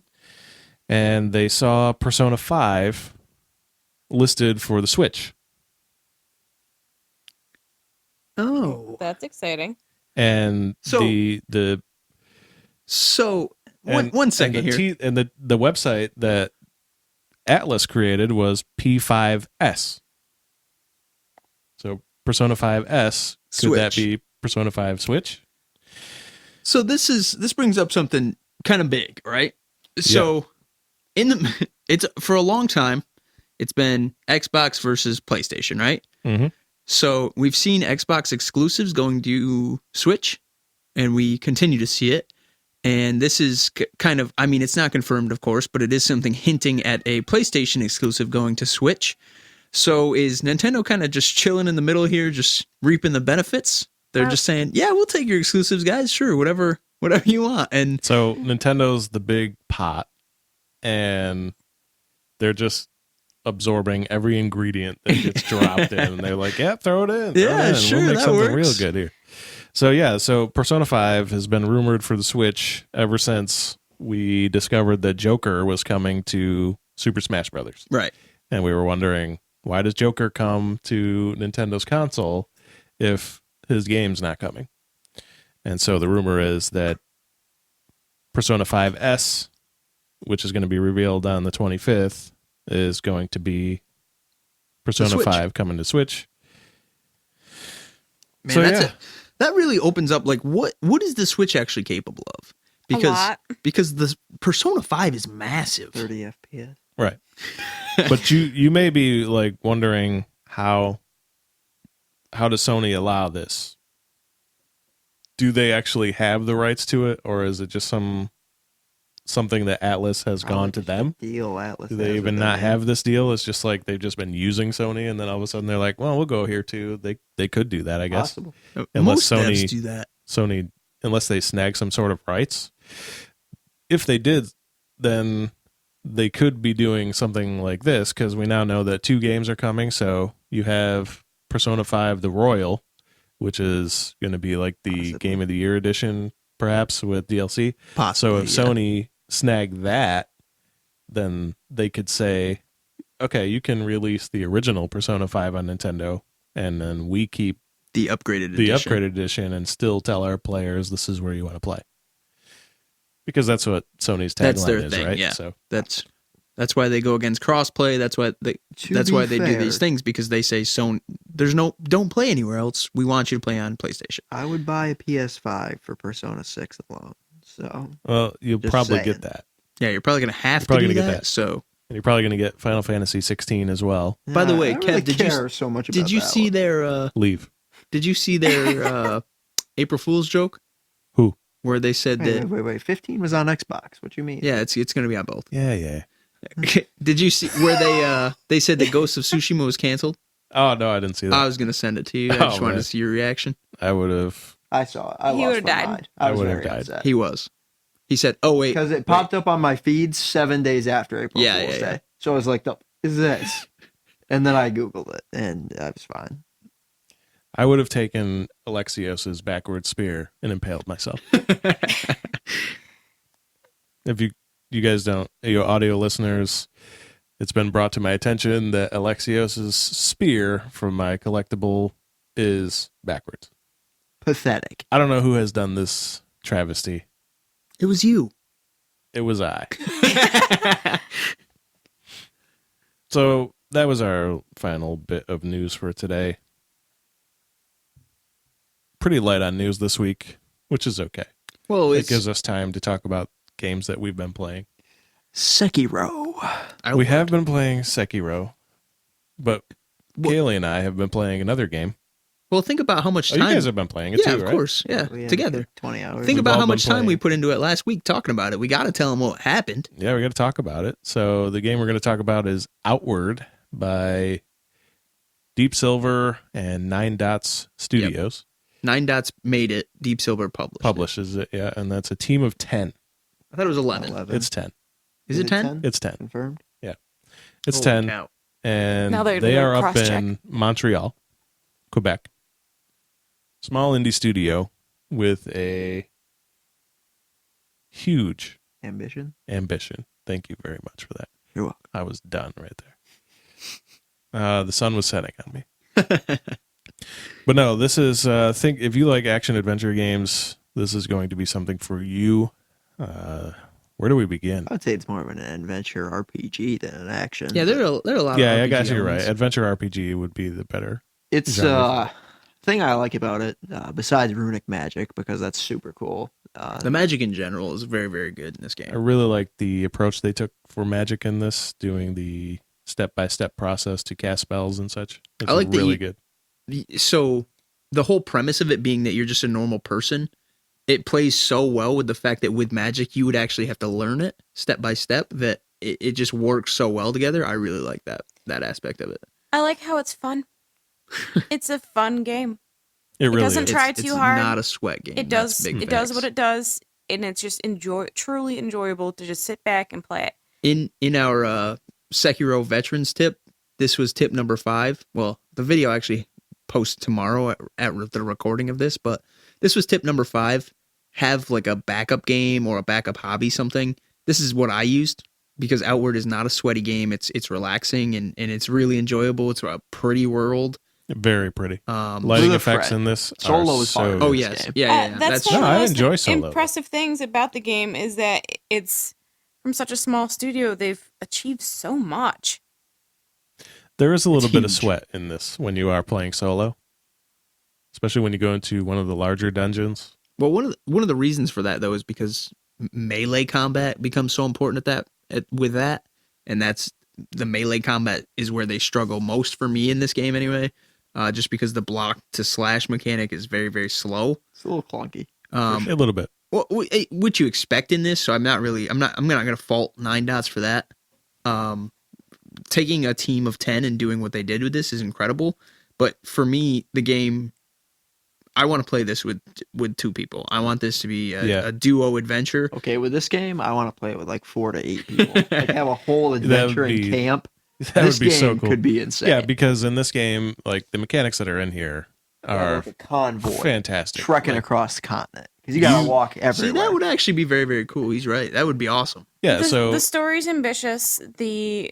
And they saw Persona 5 listed for the Switch. Oh, That's exciting. And So- the So and- one second and here. and the website that Atlas created was P5S. So Persona 5S, could that Switch. be Persona 5 Switch? So this brings up something kind of big, right? So it's for a long time, it's been Xbox versus PlayStation, right? Mm-hmm. So we've seen Xbox exclusives going to Switch, and we continue to see it. And this is kind of, I mean, it's not confirmed, of course, but it is something hinting at a PlayStation exclusive going to Switch. So is Nintendo kind of just chilling in the middle here, just reaping the benefits? They're just saying, yeah, we'll take your exclusives, guys. Sure, whatever you want. And So Nintendo's the big pot, and they're just absorbing every ingredient that gets dropped in. And they're like, yeah, throw it in. Throw Yeah, it in. sure, We'll make that something works. real good here. So yeah, so Persona 5 has been rumored for the Switch ever since we discovered that Joker was coming to Super Smash Brothers. right. And we were wondering, why does Joker come to Nintendo's console if his game's not coming? And so the rumor is that Persona 5S, which is going to be revealed on the 25th, is going to be Persona Switch. 5 coming to Switch. Man, So, that's yeah. that really opens up like what is the Switch actually capable of? lot. Because the Persona 5 is massive. 30 FPS. Right. But you may be like wondering how does Sony allow this? Do they actually have the rights to it, or is it just something that Atlas has gone to them? Deal Atlas. Do they has even with not them. have this deal? It's just like they've just been using Sony, and then all of a sudden they're like, well, we'll go here too. They could do that, I guess. Possible. Unless Most devs Sony- do that. Sony, unless they snag some sort of rights. If they did, then they could be doing something like this, because we now know that 2 games are coming. So you have Persona 5 The Royal, which is going to be like the Possibly. Game of the Year edition, perhaps, with DLC. Possibly. So if yeah. Sony snagged that, then they could say, okay, you can release the original Persona 5 on Nintendo, and then we keep The upgraded the edition. upgraded edition and still tell our players this is where you want to play. Because that's what Sony's That's tagline their is, thing, right? yeah. So That's why they go against crossplay. That's why they do these things, because they say don't play anywhere else. We want you to play on PlayStation. I would buy a PS5 for Persona 6 alone. So well, you'll Just probably saying. get that. Yeah, you're probably gonna have to probably do gonna get that. that. So, And you're probably going to get Final Fantasy 16 as well. By the way, I don't Kev, really did you- care so much about did you that see one. their Leave. Did you see their April Fool's joke? Who? Where they said that? Wait. 15 was on Xbox. What you mean? Yeah, it's gonna be on both. Yeah. Did you see where they said that Ghost of Tsushima was canceled? Oh, no, I didn't see that. I was gonna send it to you. I Oh, just wanted man. to see your reaction. I would have. I saw it. I He lost would've my died. mind. I I was would've very died. upset. He was. He said, "Oh wait, Because it popped up on my feed 7 days after April Yeah, Fool's yeah, Day. yeah. So I was like, "The is this?" And then I Googled it, and I was fine. I would have taken Alexios's backward spear and impaled myself. If you guys don't, you audio listeners, it's been brought to my attention that Alexios's spear from my collectible is backwards. Pathetic. I don't know who has done this travesty. It was you." It was I. So that was our final bit of news for today. Pretty light on news this week, which is okay. Well, It gives us time to talk about games that we've been playing. Sekiro. We have been playing Sekiro, but Kailey and I have been playing another game. Well, think about how much Oh, time. you guys have been playing it yeah, too, of right? course. Yeah, We had together. 20 hours. Think We've about all how been much time we playing. put into it last week talking about it. We got to tell them what happened. Yeah, we got to talk about it. So the game we're going to talk about is Outward by Deep Silver and Nine Dots Studios. Nine Dots made it. Deep Silver Publishes it, yeah, and that's a team of 10. I thought it was 11. 11. It's 10. Is it 10? It's 10. Confirmed. It's Holy 10. cow. And Now they're they doing are up cross-check. in Montreal, Quebec. Small indie studio with a huge Ambition. ambition. Thank you very much for that. You're welcome. I was done right there. The sun was setting on me. But no, this is think if you like action adventure games, this is going to be something for you. Where do we begin? I would say it's more of an adventure RPG than an action. Yeah, there are a lot of Yeah, I RPG guess you're right. elements. Adventure RPG would be the better. It's genre. thing I like about it, besides runic magic, because that's super cool. The magic in general is very, very good in this I game. really like the approach they took for magic in this, doing the step-by-step process to cast spells and such. It's I like that really you- good. So the whole premise of it being that you're just a normal person, it plays so well with the fact that with magic you would actually have to learn it step by step, that it just works so well together. I really like that aspect of it. I like how it's fun. It's a fun game. It really doesn't is. try It's too hard. not a sweat game. It That's does. big It does facts. what it does, and it's just truly enjoyable to just sit back and play it. In our Sekiro veterans tip, this was tip number 5. Well, the video actually posts tomorrow at the recording of this, but this was tip number 5. Have like a backup game or a backup hobby, something. This is what I used, because Outward is not a sweaty game. It's relaxing and it's really enjoyable. It's a pretty world. Very pretty. Lighting With a effects friend. in this Solo are is so hard. good. Oh this yes, game. yeah. That's No, one of I the most enjoy Solo. impressive things about the game is that it's from such a small studio. They've achieved so much. There is a little It's bit of huge. sweat in this when you are playing solo, especially when you go into one of the larger dungeons. Well, one of the reasons for that though is because melee combat becomes so important with that, and that's the melee combat is where they struggle most for me in this game anyway. Just because the block to slash mechanic is very, very slow. It's a little clunky. A little bit. What you expect in this? So I'm not gonna fault Nine Dots for that. Taking a team of 10 and doing what they did with this is incredible. But for me, the game, I want to play this with 2 people. I want this to be a duo adventure. Okay, with this game, I want to play it with like 4 to 8 people. Like have a whole adventure in be- camp. That This would be game so cool. could be insane. Yeah, because in this game, like the mechanics that are in here are like a convoy fantastic. trekking Like, across the continent because you gotta walk See, everywhere. that would actually be very, very cool. He's right. That would be awesome. yeah, The so story's ambitious. The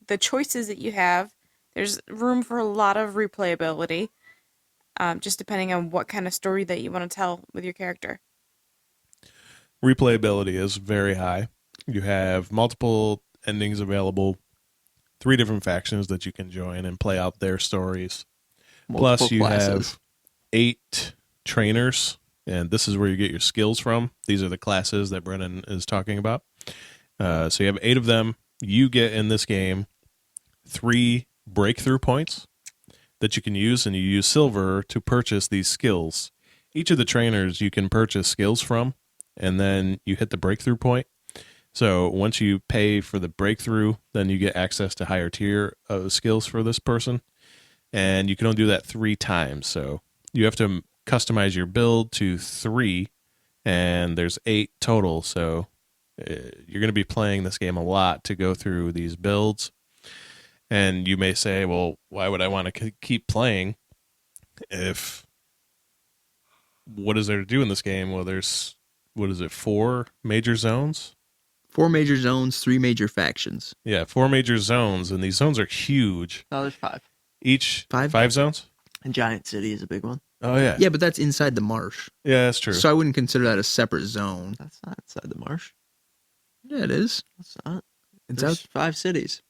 the choices that you have, there's room for a lot of replayability, just depending on what kind of story that you want to tell with your character. Replayability is very high. You have multiple endings available, 3 different factions that you can join and play out their stories. Multiple Plus, you classes. have 8 trainers, and this is where you get your skills from. These are the classes that Brennan is talking about. So you have 8 of them. You get in this game 3 breakthrough points that you can use, and you use silver to purchase these skills. Each of the trainers you can purchase skills from, and then you hit the breakthrough point. So once you pay for the breakthrough, then you get access to higher tier of skills for this person. And you can only do that 3 times. So you have to customize your build to 3, and there's 8 total. So you're going to be playing this game a lot to go through these builds. And you may say, well, why would I want to keep playing if what is there to do in this game? Well, there's, 4 major zones? 4 major zones, 3 major factions. Yeah, 4 major zones, and these zones are huge. No, there's 5. Each 5? 5 zones? And Giant City is a big one. Oh, yeah. Yeah, but that's inside the marsh. Yeah, that's true. So I wouldn't consider that a separate zone. That's not inside the marsh. Yeah, it is. That's not. It's There's out. 5 cities.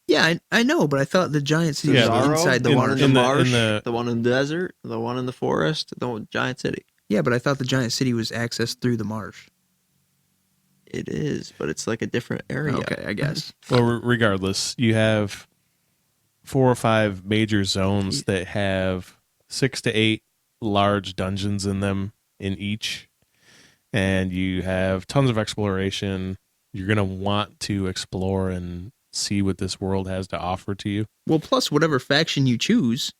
Yeah, I know, but I thought the giant city Yeah, was Zorro, inside the the one marsh. in the In marsh, the- the one in the desert, the one in the forest, the one, Giant City. Yeah, but I thought the giant city was accessed through the marsh. It is, but it's like a different area. Okay, I guess. Well, regardless, you have 4 or 5 major zones that have 6 to 8 large dungeons in them in each. And you have tons of exploration. You're going to want to explore and see what this world has to offer to you. Well, plus whatever faction you choose,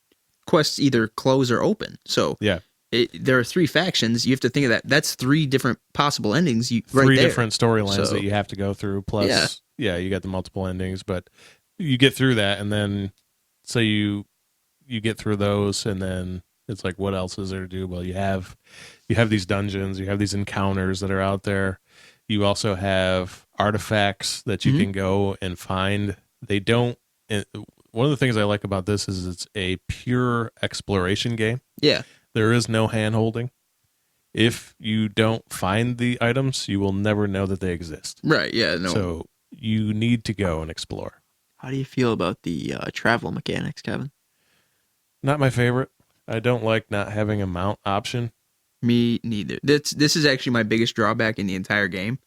quests either close or open. So Yeah. there are 3 factions. You have to think of that. That's 3 different possible endings. Right 3 there. different storylines So- that you have to go through. Plus, yeah, you got the multiple endings, but you get through that, and then so you get through those, and then it's like, what else is there to do? Well, you have these dungeons, you have these encounters that are out there. You also have artifacts that you can go and find. They don't. One of the things I like about this is it's a pure exploration game. Yeah. There is no hand holding. If you don't find the items, you will never know that they exist. Right. Yeah. No. So you need to go and explore. How do you feel about the travel mechanics, Kevin? Not my favorite. I don't like not having a mount option. Me neither. This is actually my biggest drawback in the entire game.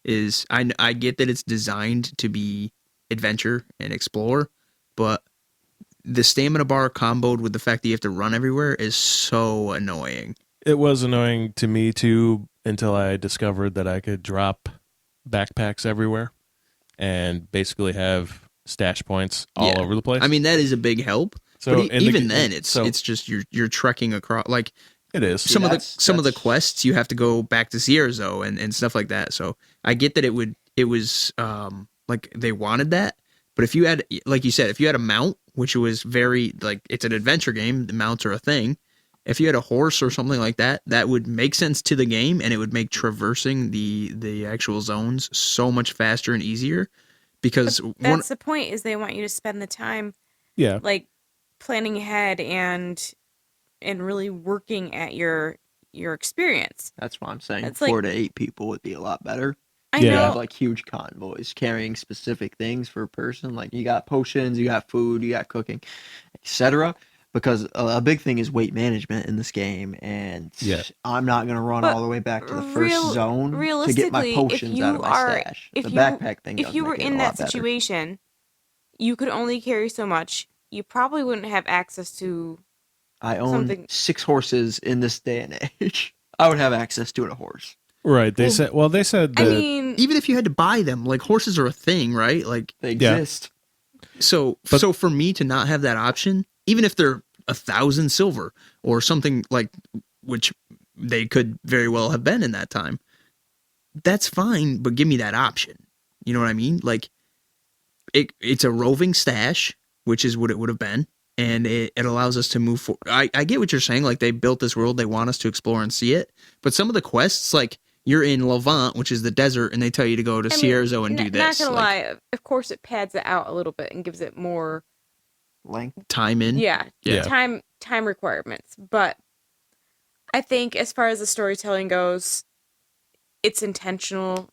Is I get that it's designed to be adventure and explore, but the stamina bar comboed with the fact that you have to run everywhere is so annoying. It was annoying to me too until I discovered that I could drop backpacks everywhere and basically have stash points all Yeah. over the place. I mean, that is a big help. So But in the- even then, it's so- just you're trekking across. Like it is. some of the that's- quests, you have to go back to Sierra and stuff like that. So I get that it was like they wanted that. But if you had, like you said, if you had a mount, which was very like it's an adventure game, the mounts are a thing. If you had a horse or something like that, that would make sense to the game, and it would make traversing the actual zones so much faster and easier. Because That's the point, is they want you to spend the time Yeah. like planning ahead and really working at your experience. That's why I'm saying It's 4 like- to 8 people would be a lot better. I Yeah. You know. have like huge convoys carrying specific things for a person. Like you got potions, you got food, you got cooking, etc. Because a big thing is weight management in this game, and Yeah. I'm not gonna run But all the way back to the first zone to get my realistically, potions out of my stash. if The you- backpack thing. if does you were make it in a that lot better. situation, you could only carry so much. You probably wouldn't have access to. I own something- 6 horses in this day and age. I would have access to a horse. Right. They said I that mean, even if you had to buy them, like horses are a thing, right? Like They Yeah. exist. so for me to not have that option, even if they're 1,000 silver or something like, which they could very well have been in that time, that's fine. But give me that option. You know what I mean? Like it's a roving stash, which is what it would have been. And it allows us to move forward. I get what you're saying. Like they built this world, they want us to explore and see it. But some of the quests, like you're in Levant, which is the desert, and they tell you to go to Cierzo and do this. Not gonna lie, of course it pads it out a little bit and gives it more Length. time in. Yeah. Yeah. Time requirements. But I think as far as the storytelling goes, it's intentional.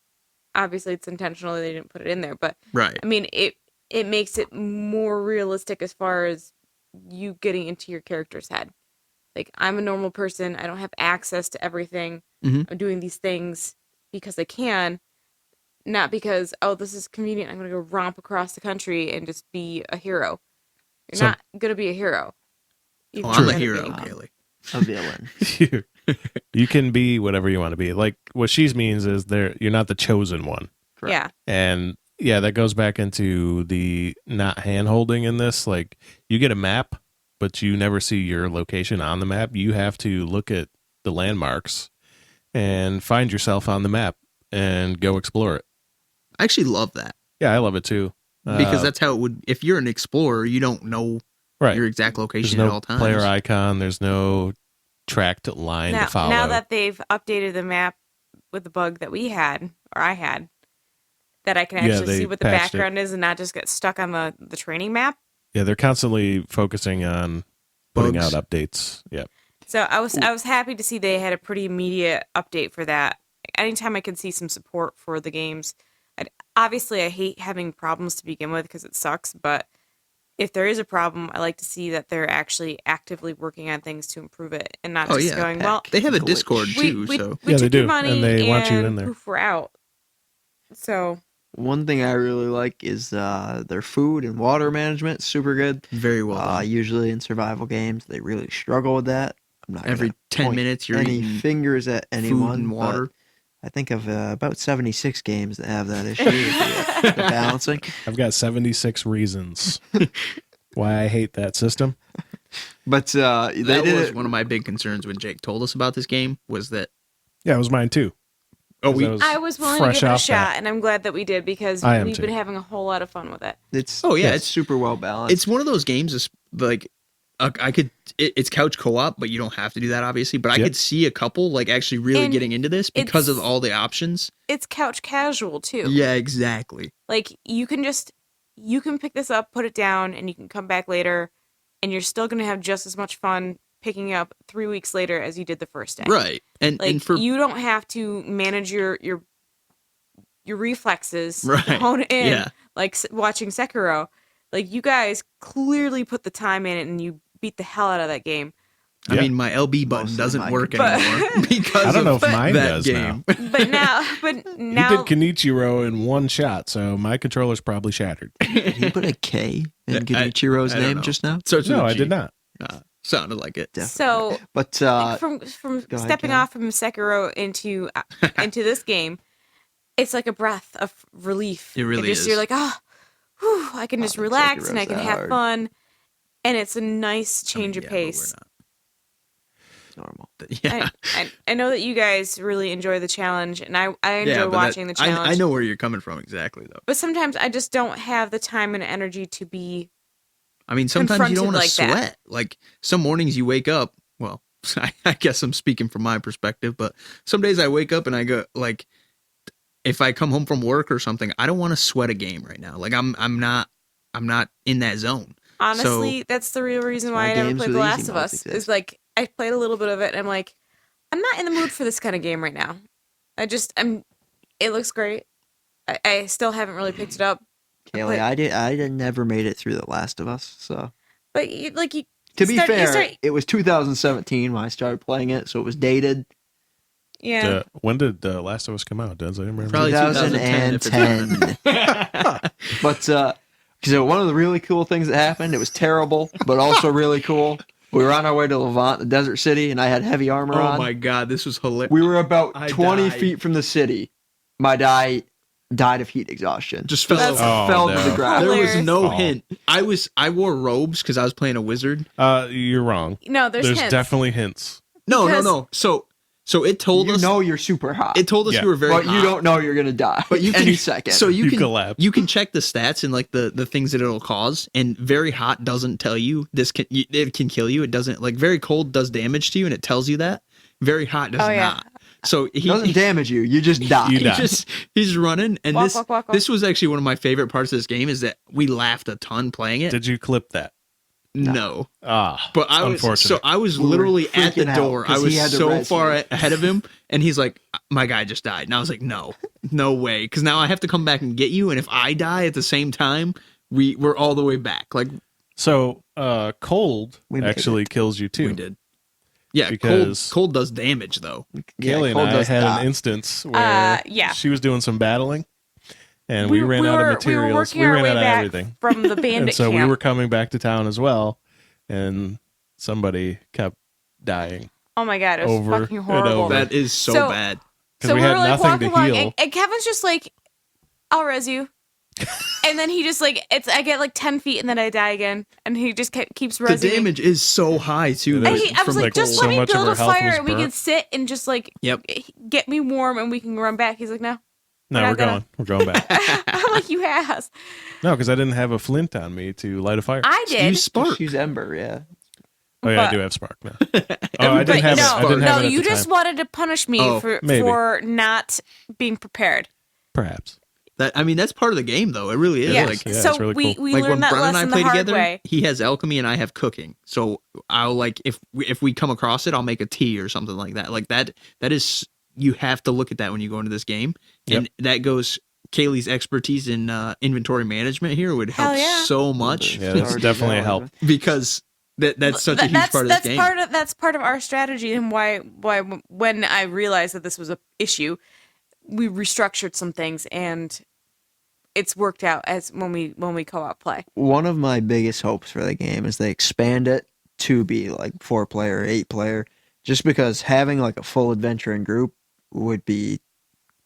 Obviously, it's intentional that they didn't put it in there, but Right. I mean, it makes it more realistic as far as you getting into your character's head. Like, I'm a normal person. I don't have access to everything. Mhm. I'm doing these things because I can, not because, oh, this is convenient. I'm going to go romp across the country and just be a hero. You're not going to be a hero. Oh, Even I'm though a you're hero, being- Kailey. A villain. You can be whatever you want to be. Like what she means is you're not the chosen one. Correct. Yeah. And yeah, that goes back into the not hand holding in this. Like you get a map, but you never see your location on the map. You have to look at the landmarks and find yourself on the map and go explore it. I actually love that Yeah, I love it too. because that's how it would. If you're an explorer, you don't know right. your exact There's location no at all times. player icon. There's no tracked line to follow. Now that they've updated the map with the bug that we had, or I had, that I can Yeah, actually they see what the patched it. background is and not just get stuck on the training map. Yeah, they're constantly focusing on putting Bugs. out updates. Yeah. So I was happy to see they had a pretty immediate update for that. Anytime I can see some support for the games, obviously I hate having problems to begin with because it sucks. But if there is a problem, I like to see that they're actually actively working on things to improve it and not Oh, just yeah. going, well, They have a Glitch. Discord too, we so Yeah, they took do, your money and they want you in there. poof, we're out. So One thing I really like is their food and water management. Super good. very well done. Usually in survival games, they really struggle with that. I'm not Every gonna 10 point minutes, you're any eating fingers at anyone. food and but water. I think of about 76 games that have that issue. with the balancing. I've got 76 reasons why I hate that system. But they That did was it. one of my big concerns when Jake told us about this game. Was that Yeah, it was mine too. oh 'Cause we I was willing to fresh give it a off shot, that. and I'm glad that we did because I am we've too. been having a whole lot of fun with it. It's Oh, yeah, it's it's- super well balanced. it's one of those games is like I could it's couch co-op, but you don't have to do that obviously. But I Yep. could see a couple like actually really And getting into this because of it's- all the options. It's couch casual too. Yeah, exactly. Like you can pick this up, put it down, and you can come back later, and you're still gonna have just as much fun picking up 3 weeks later as you did the first day. Right. And Like for you don't have to manage your reflexes to Right. hone it in Yeah. like watching Sekiro. Like you guys clearly put the time in it and you beat the hell out of that game. I Yeah. mean my LB button Most of doesn't mine work could- But- anymore because I don't know if of mine that does game. now. But now You did Kenichiro in one shot, so my controller's probably shattered. Did you put a K in I Genichiro's don't name know. just now? Starts with No, a I G. did not. Sounded like it. so But from ahead, stepping Kelly. off from Sekiro into this game, it's like a breath of relief. It really just, is. You're like, whew, I can just Oh, relax and I Sekiro's can that have hard. fun, and it's a nice I mean, change of yeah, but we're pace. normal. not. Yeah. I know that you guys really enjoy the challenge, and I enjoy Yeah, but watching the challenge. I know where you're coming from exactly though. But sometimes I just don't have the time and energy to be. I mean, sometimes you don't want to confronted like that. sweat. Like some mornings you wake up. Well, I guess I'm speaking from my perspective, but some days I wake up and I go like, if I come home from work or something, I don't want to sweat a game right now. Like I'm not in that zone. Honestly, that's the real reason why I why never games played with The easy Last of modes Us. exist. Is like I played a little bit of it, and I'm like, I'm not in the mood for this kind of game right now. It looks great. I still haven't really picked it up. Kaylee, I never made it through The Last of Us. So But you to be start- you fair, start- it was 2017 when I started playing it, so it was dated. yeah. When did Last of Us come out? Does anyone remember? Probably 2010 if it's 2010. But so one of the really cool things that happened, it was terrible, but also really cool. We were on our way to Levant, the desert city, and I had heavy armor Oh on. my god, this was hilarious. We were about I 20 died. feet from the city. My died of heat exhaustion. Just fell That's- over. Oh, fell no. to the ground. There was Hilarious. no Oh. hint. I wore robes because I was playing a wizard. You're wrong. No, there's hints. definitely hints. No, Because- no. So it told You us. know you're super hot, It told us Yeah. you were very but hot. you don't know you're gonna die. But you any can, second. So you You can collapse. you can check the stats and like the things that it'll cause. And very hot doesn't tell you it can kill you. It doesn't like very cold does damage to you, and it tells you that. Very hot does Oh, yeah. not. So he doesn't damage you. You just die. You die. He's running, and Walk, walk, walk, walk. this was actually one of my favorite parts of this game is that we laughed a ton playing it. Did you clip that? No. Ah, But I was unfortunate. I was We were literally at the freaking out door. 'cause I he was had to so res far me. ahead of him, and he's like, "My guy just died," and I was like, "No way," because now I have to come back and get you, and if I die at the same time, we're all the way back. Like So, cold We made actually kills you too. we did. Yeah, Because- cold does damage though. Kaylee and Cold I does had die. an instance where yeah. she was doing some battling, and we ran out of materials. We were working We our ran way out of back everything, from the bandit and so camp. we were coming back to town as well, and somebody kept dying Oh my god, it was over fucking and horrible. over. That is so So- bad. because So we we had were like nothing walking to along, heal. and Kevin's just like, "I'll res you," and then he just like I get like 10 feet, and then I die again, and he just keeps The resing me. damage is so high too. It though, is. I was from like, the just so let me much of build her a health fire was and we can burnt. sit and just like Yep. get me warm and we can run back. He's like, no. No, we're we're not going. We're going back. I'm like, you ass. No, because I didn't have a flint on me to light a fire. I did. Use spark. Use Ember, yeah. Oh yeah, I but- do have spark now. Oh, I But didn't have it. no, I didn't have no, it at you the just time. wanted to punish me Oh, maybe. for not being prepared. Perhaps. That's part of the game though. It really is. Yeah. Like Yeah, so it's really we cool. we like when learned that Brennon and I lesson play the hard together, way. he has alchemy and I have cooking. So I'll like if we come across it, I'll make a tea or something like that. Like that is you have to look at that when you go into this game, and that goes. Kaylee's expertise in inventory management here would help Hell yeah. so much Yeah, that's Already definitely a know, help. because that's such a huge That's part of this game. that's part of our strategy and why when I realized that this was a issue, we restructured some things and it's worked out as when we co-op play. One of my biggest hopes for the game is they expand it to be like 4-player, 8-player, just because having like a full adventure in group would be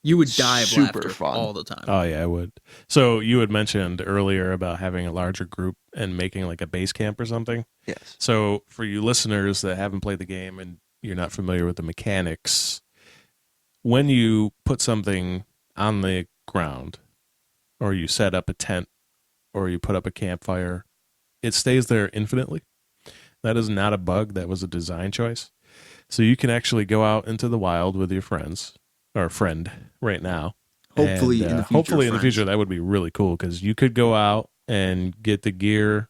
You would die of Super laughter fun. all the time. Oh yeah, I would. So you had mentioned earlier about having a larger group and making like a base camp or something. yes. So for you listeners that haven't played the game and you're not familiar with the mechanics, when you put something on the ground or you set up a tent or you put up a campfire, it stays there infinitely. That is not a bug. That was a design choice. So you can actually go out into the wild with your friends or friend right now. Hopefully And, in the future. hopefully in the friends. future, that would be really cool because you could go out and get the gear,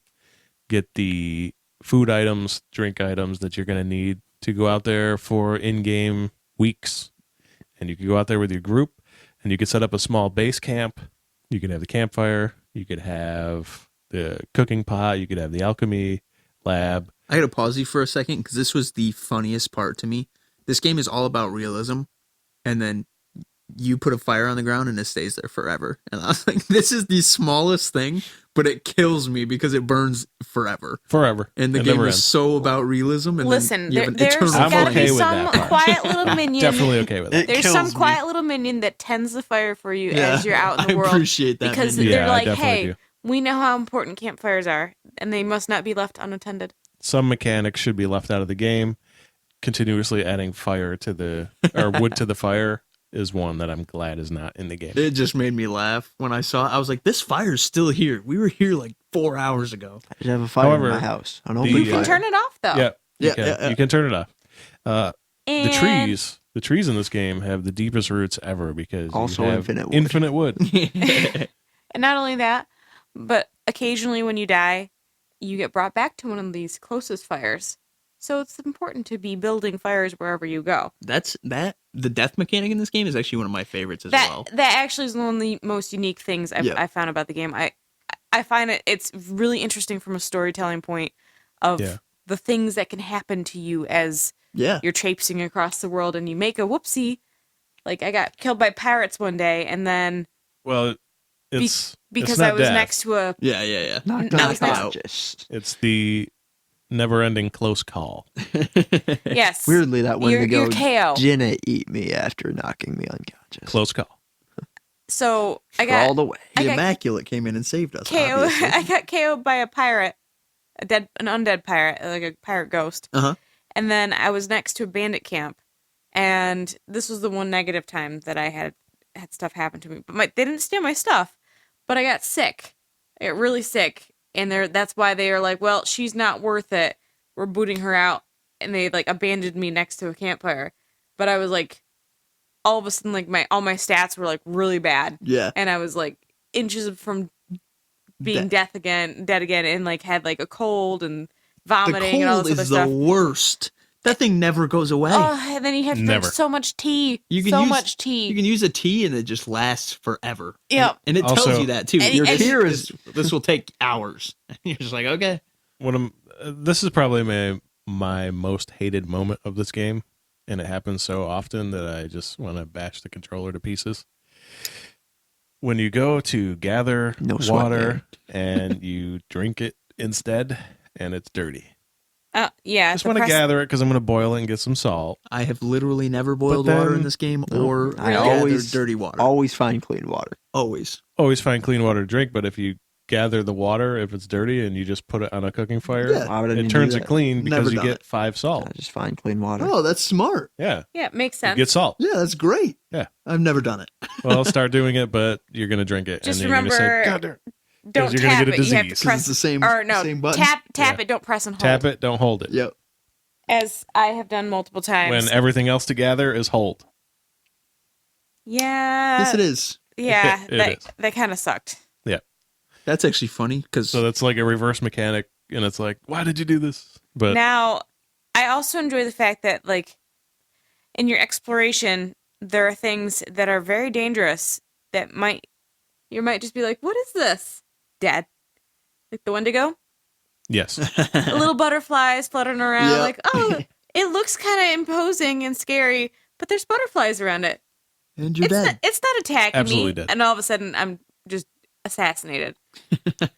get the food items, drink items that you're going to need to go out there for in-game weeks. And you could go out there with your group and you could set up a small base camp. You could have the campfire. You could have the cooking pot. You could have the alchemy lab. I got to pause you for a second because this was the funniest part to me. This game is all about realism, and then you put a fire on the ground and it stays there forever. And I was like, this is the smallest thing, but it kills me because it burns forever. Forever. And the It game never is ends. so about realism. And Listen, then you have an there's eternal I'm got to okay be with some that part. quiet little minion. Definitely okay with that. It There's some kills me. quiet little minion that tends the fire for you Yeah, as you're out in the I world. appreciate that. Because minion. they're Yeah, I like, definitely hey, do. we know how important campfires are, and they must not be left unattended. Some mechanics should be left out of the game. Continuously adding fire to the or wood to the fire is one that I'm glad is not in the game. It just made me laugh when I saw it. I was like, this fire's still here. We were here like 4 hours ago. I should have a fire However, in my house. An the- open You fire. can turn it off though. Yeah, you Yeah, can. yeah, yeah. You can turn it off. And The trees in this game have the deepest roots ever because Also you have infinite wood. Infinite wood. And not only that, but occasionally when you die, you get brought back to one of these closest fires. So it's important to be building fires wherever you go. The death mechanic in this game is actually one of my favorites as That well. that actually is one of the most unique things Yeah. I found about the game. I find it's really interesting from a storytelling point of Yeah. the things that can happen to you as Yeah. you're traipsing across the world and you make a whoopsie. Like I got killed by pirates one day, and then Well, it's because it's not I was death. next to a Yeah. Knocked I was next- unconscious. It's the never-ending close call. yes, Weirdly, that one You're- to go you're KO. Jenna eat me after knocking me unconscious. Close call. So I For all got the way. I The got Immaculate came in and saved us. KO. Obviously. I got KO'd by a pirate, an undead pirate, like a pirate ghost. Uh-huh. And then I was next to a bandit camp, and this was the one negative time that I had stuff happen to me. But they didn't steal my stuff, but I got sick. I got really sick, and that's why they are like, well, she's not worth it. We're booting her out, and they like abandoned me next to a campfire. But I was like all of a sudden, like all my stats were like really bad. Yeah. And I was like inches from being dead again, and like had like a cold and vomiting The and all cold this other is the stuff. worst. That thing never goes away. Oh, and then you have to drink Never. so much tea. You can so use- much tea. You can use a tea and it just lasts forever. Yep. And it tells Also- you that too. And- Your and- tear is this will take hours. You're just like, okay. This is probably my most hated moment of this game, and it happens so often that I just want to bash the controller to pieces. When you go to gather No sweat water and you drink it instead, and it's dirty. Yeah. I just the want to press- gather it because I'm going to boil it and get some salt. I have literally never boiled then- water in this game or I gathered always- dirty water. Always find clean water. Always. Always find clean water to drink, but if you gather the water, if it's dirty, and you just put it on a cooking fire, Yeah. Why would I need it to turns do it that? clean because Never you done get it. 5 I salt. just find clean water. Oh, that's smart. Yeah, Yeah, it makes you sense. get salt. Yeah, that's great. Yeah. I've never done it. Well, I'll start doing it, but you're going to drink it. Just and then you're going to remember- say, God damn. Don't you're gonna tap get a it. You have to disease. 'Cause press it's the same- Or no, same button. tap Yeah. it. Don't press and hold. Tap it, don't hold it. Yep. As I have done multiple times. When everything else to gather is hold. Yeah. Yes, it is. Yeah, It is. that kind of sucked. That's actually funny because So that's like a reverse mechanic, and it's like, why did you do this? But Now, I also enjoy the fact that, like, in your exploration, there are things that are very dangerous that you might just be like, what is this? Dead. Like the Wendigo? yes, Little butterflies fluttering around. Yep. Like, oh, it looks kind of imposing and scary, but there's butterflies around it. and you're dead. It's not attacking Absolutely me. dead. And all of a sudden, I'm just assassinated.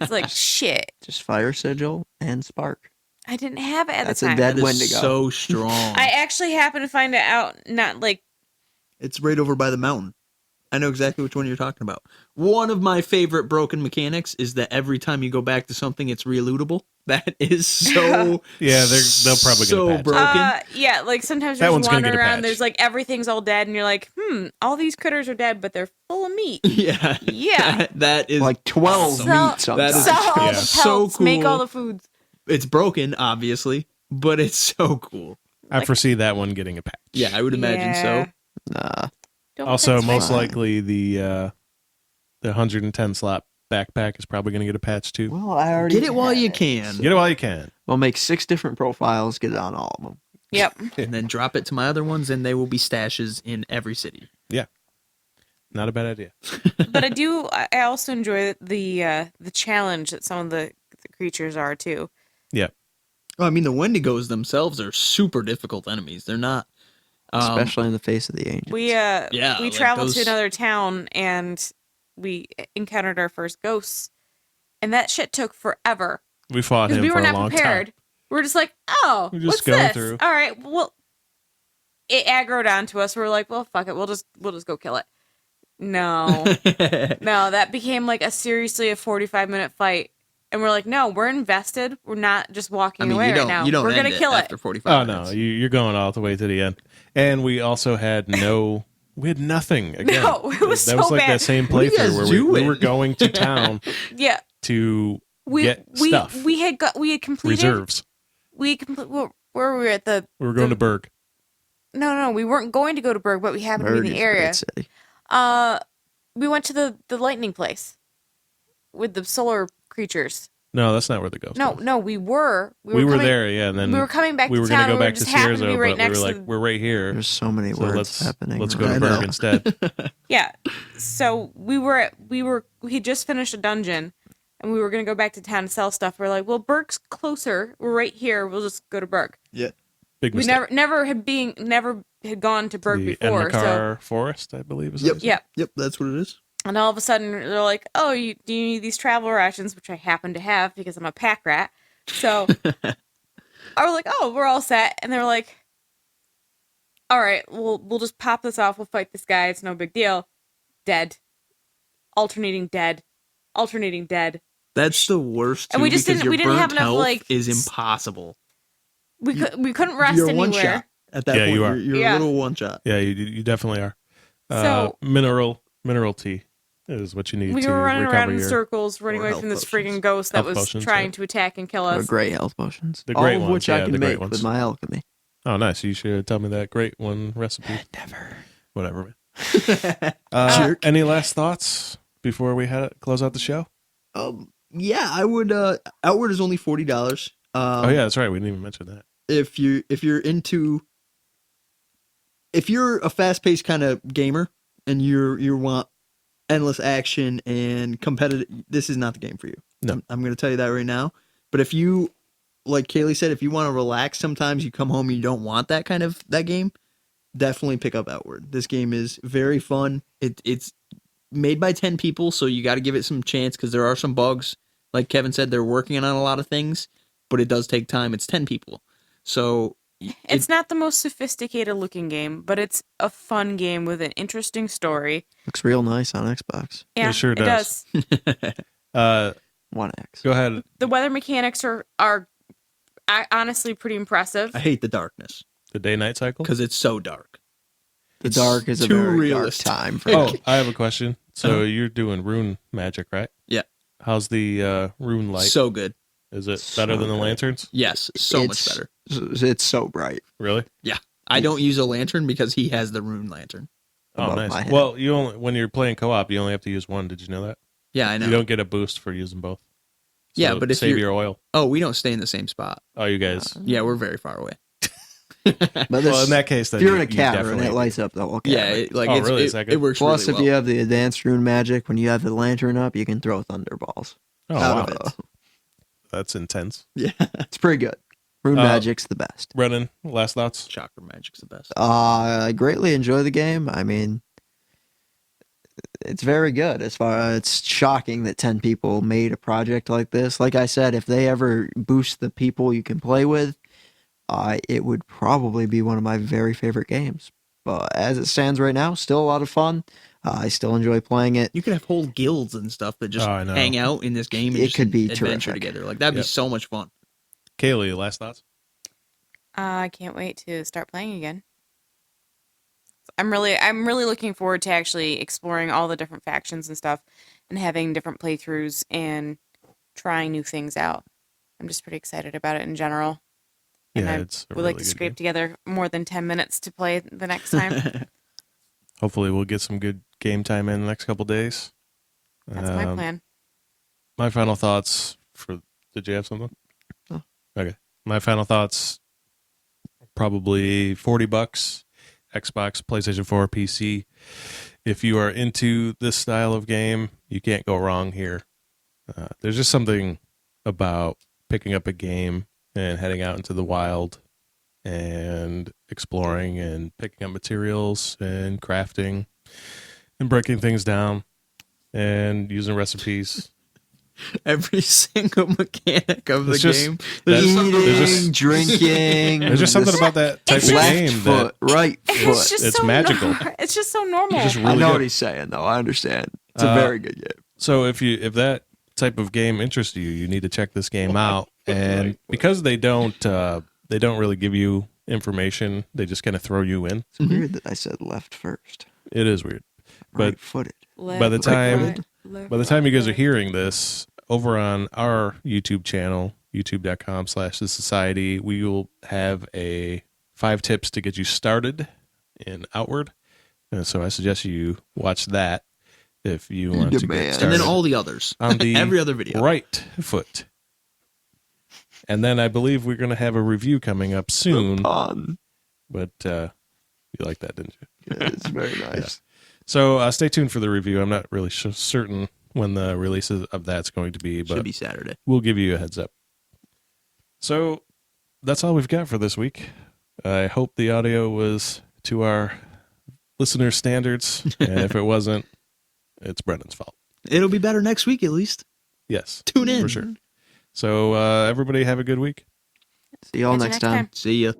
It's like, shit. Just fire sigil and spark. I didn't have it at That's the a time. dead That is Wendigo. so strong. I actually happened to find it out, not like, It's right over by the mountain. I know exactly which one you're talking about. One of my favorite broken mechanics is that every time you go back to something, it's relootable. That is so Yeah, they'll probably get a so patch. broken. yeah, like sometimes That you're one's just gonna get wandering a around, patch. there's like everything's all dead, and you're like, all these critters are dead, but they're full of meat. Yeah, Yeah. that is Like 12 So- meat that sometimes. is- Sell all yeah. the So pelts, make cool. all the foods. it's broken, obviously, but it's so cool. I foresee that one getting a patch. Yeah, I would imagine Yeah. so. Nah. Don't Also, fix my- most likely the 110 slot backpack is probably going to get a patch too. Well, I already Get it while had you it. can, Get it while you can. We'll make 6 different profiles, get it on all of them. Yep. and then drop it to my other ones, and they will be stashes in every city. Not a bad idea. But I also enjoy the challenge that some of the creatures are too. Oh, I mean, the Wendigos themselves are super difficult enemies. They're not, Especially in the face of the ancients. We Yeah, we like traveled to those- another town and we encountered our first ghosts, and that shit took forever We fought because him we for were a not long prepared. time. We were just like, oh, We're just what's going this? through. All right, well, it aggroed onto us. We were like, well, fuck it, we'll just go kill it. No, no, that became like a 45-minute fight, and we're like, no, we're invested. We're not just walking I mean, away you right don't. now. You don't. We're end gonna kill it. after 45 Oh minutes. no, you're going all the way to the end. And we also had we had nothing again. No, it was that was so like bad. that same What are you playthrough guys where we doing? were going to town Yeah, to we get stuff. we had completed reserves. where were we at the We were going to Berg. no, we weren't going to go to Berg, but we happened to be in Berg the is a area. great city. We went to the lightning place with the solar creatures. No, that's not where the ghost was. No, we were We were coming- there, yeah, and then we were coming back we to were town. gonna go and we back to just happened to Sierzo, be right but we next were to like, we're right here. There's so many So words happening. let's right go to I now. Berg know. instead. Yeah. So we had just finished a dungeon, and we were gonna go back to town and sell stuff. We're like, well, Berg's closer. We're right here. We'll just go to Berg. Big We mistake. never had gone to Berg the before. So Enmakar Forest, I believe. Is Yep. that- yeah. Yep, that's what it is. And all of a sudden, they're like, "Oh, do you need these travel rations?" Which I happen to have because I'm a pack rat. So I was like, "Oh, we're all set." And they're like, "All right, we'll just pop this off. We'll fight this guy. It's no big deal." Dead, alternating dead. That's the worst. And too, we just because didn't- your we didn't have burnt enough, health like, is impossible. We couldn't rest You're anywhere. one shot at that Yeah, point. you are. You're Yeah. a little one shot. Yeah, you definitely are. So- Mineral tea is what you need We to were running recover around in your circles, running Or away health from this potions. freaking ghost that Health was potions, trying yeah. to attack and kill Or us. great health potions. The All great of ones, which yeah, I the can great make ones. with my alchemy. Oh, nice. You should tell me that great one recipe. Never. Whatever, man. Any last thoughts before we close out the show? Yeah, I would. Outward is only $40. Oh yeah, that's right. We didn't even mention that. If you're a fast-paced kind of gamer and you want endless action and competitive, this is not the game for you. No. I'm going to tell you that right now. But if you, like Kailey said, if you want to relax, sometimes you come home and you don't want that game, definitely pick up Outward. This game is very fun. It's made by 10 people, so you got to give it some chance because there are some bugs. Like Kevin said, they're working on a lot of things, but it does take time. It's 10 people. So it's not the most sophisticated looking game, but it's a fun game with an interesting story. Looks real nice on Xbox. Yeah, It sure does. One X. Go ahead. The weather mechanics are honestly pretty impressive. I hate the darkness The day-night cycle? because it's so dark. The dark is a too very realistic. dark time for Oh, I have a question. So you're doing rune magic, right? Yeah. How's the rune light? So good. Is it better than the lanterns? Yes, so much better. It's so bright. Really? Yeah. I don't use a lantern because he has the rune lantern. Oh, Above my nice. head. Well, when you're playing co-op, you only have to use one. Did you know that? Yeah, I know. You don't get a boost for using both. So Yeah, but if save you're- your oil. Oh, we don't stay in the same spot. Oh, you guys. Yeah, we're very far away. But Well, in that case, then if you're in a you cavern, definitely- it lights up the whole Yeah, cavern. Oh, really? Is that good? it works Plus, really if you well. have the advanced rune magic, when you have the lantern up, you can throw thunderballs. Oh, Out wow. of it. That's intense. Yeah. It's pretty good. Rune magic's the best. Brennan, last thoughts? Chakra magic's the best. I greatly enjoy the game. I mean, it's very good. As far as it's shocking that 10 people made a project like this. Like I said, if they ever boost the people you can play with, it would probably be one of my very favorite games. But as it stands right now, still a lot of fun. I still enjoy playing it. You could have whole guilds and stuff that just Oh, I know. hang out in this game and It just could be adventure terrific. together. Like that'd Yep. be so much fun. Kailey, last thoughts? I can't wait to start playing again. I'm really looking forward to actually exploring all the different factions and stuff and having different playthroughs and trying new things out. I'm just pretty excited about it in general. And Yeah, I it's a would really like to good scrape game. together more than 10 minutes to play the next time. Hopefully we'll get some good game time in the next couple days. That's my plan. My final thoughts for... Did you have something? Oh. Okay. My final thoughts, probably $40, Xbox, PlayStation 4, PC. If you are into this style of game, you can't go wrong here. There's just something about picking up a game and heading out into the wild and exploring and picking up materials and crafting and breaking things down and using recipes. Every single mechanic of the It's just- game. That's- Eating, there's just- drinking. There's just something about that type It's of just- game left that foot, right It's foot. just it's so magical. It's just so normal. just I really know good. what he's saying, though. I understand. It's a Uh, very good game. So if that type of game interests you, you need to check this game out. And because they don't really give you information, they just kind of throw you in. It's weird that I said left first. It is weird. But Right footed. by the time Left by the time you guys are foot. hearing this, over on our YouTube channel, youtube.com/The Society, we will have 5 tips to get you started in Outward. And so I suggest you watch that if you want to get Demand. started. And then all the others. on the every other video. right foot. And then I believe we're going to have a review coming up soon. Pun. But you like that, didn't you? Yeah, it's very nice. So stay tuned for the review. I'm not really certain when the release of that's going to be, but Should be Saturday. we'll give you a heads up. So that's all we've got for this week. I hope the audio was to our listener standards. And if it wasn't, it's Brennan's fault. It'll be better next week at least. Yes. Tune in. For sure. So everybody have a good week. See y'all Catch you next time. See ya.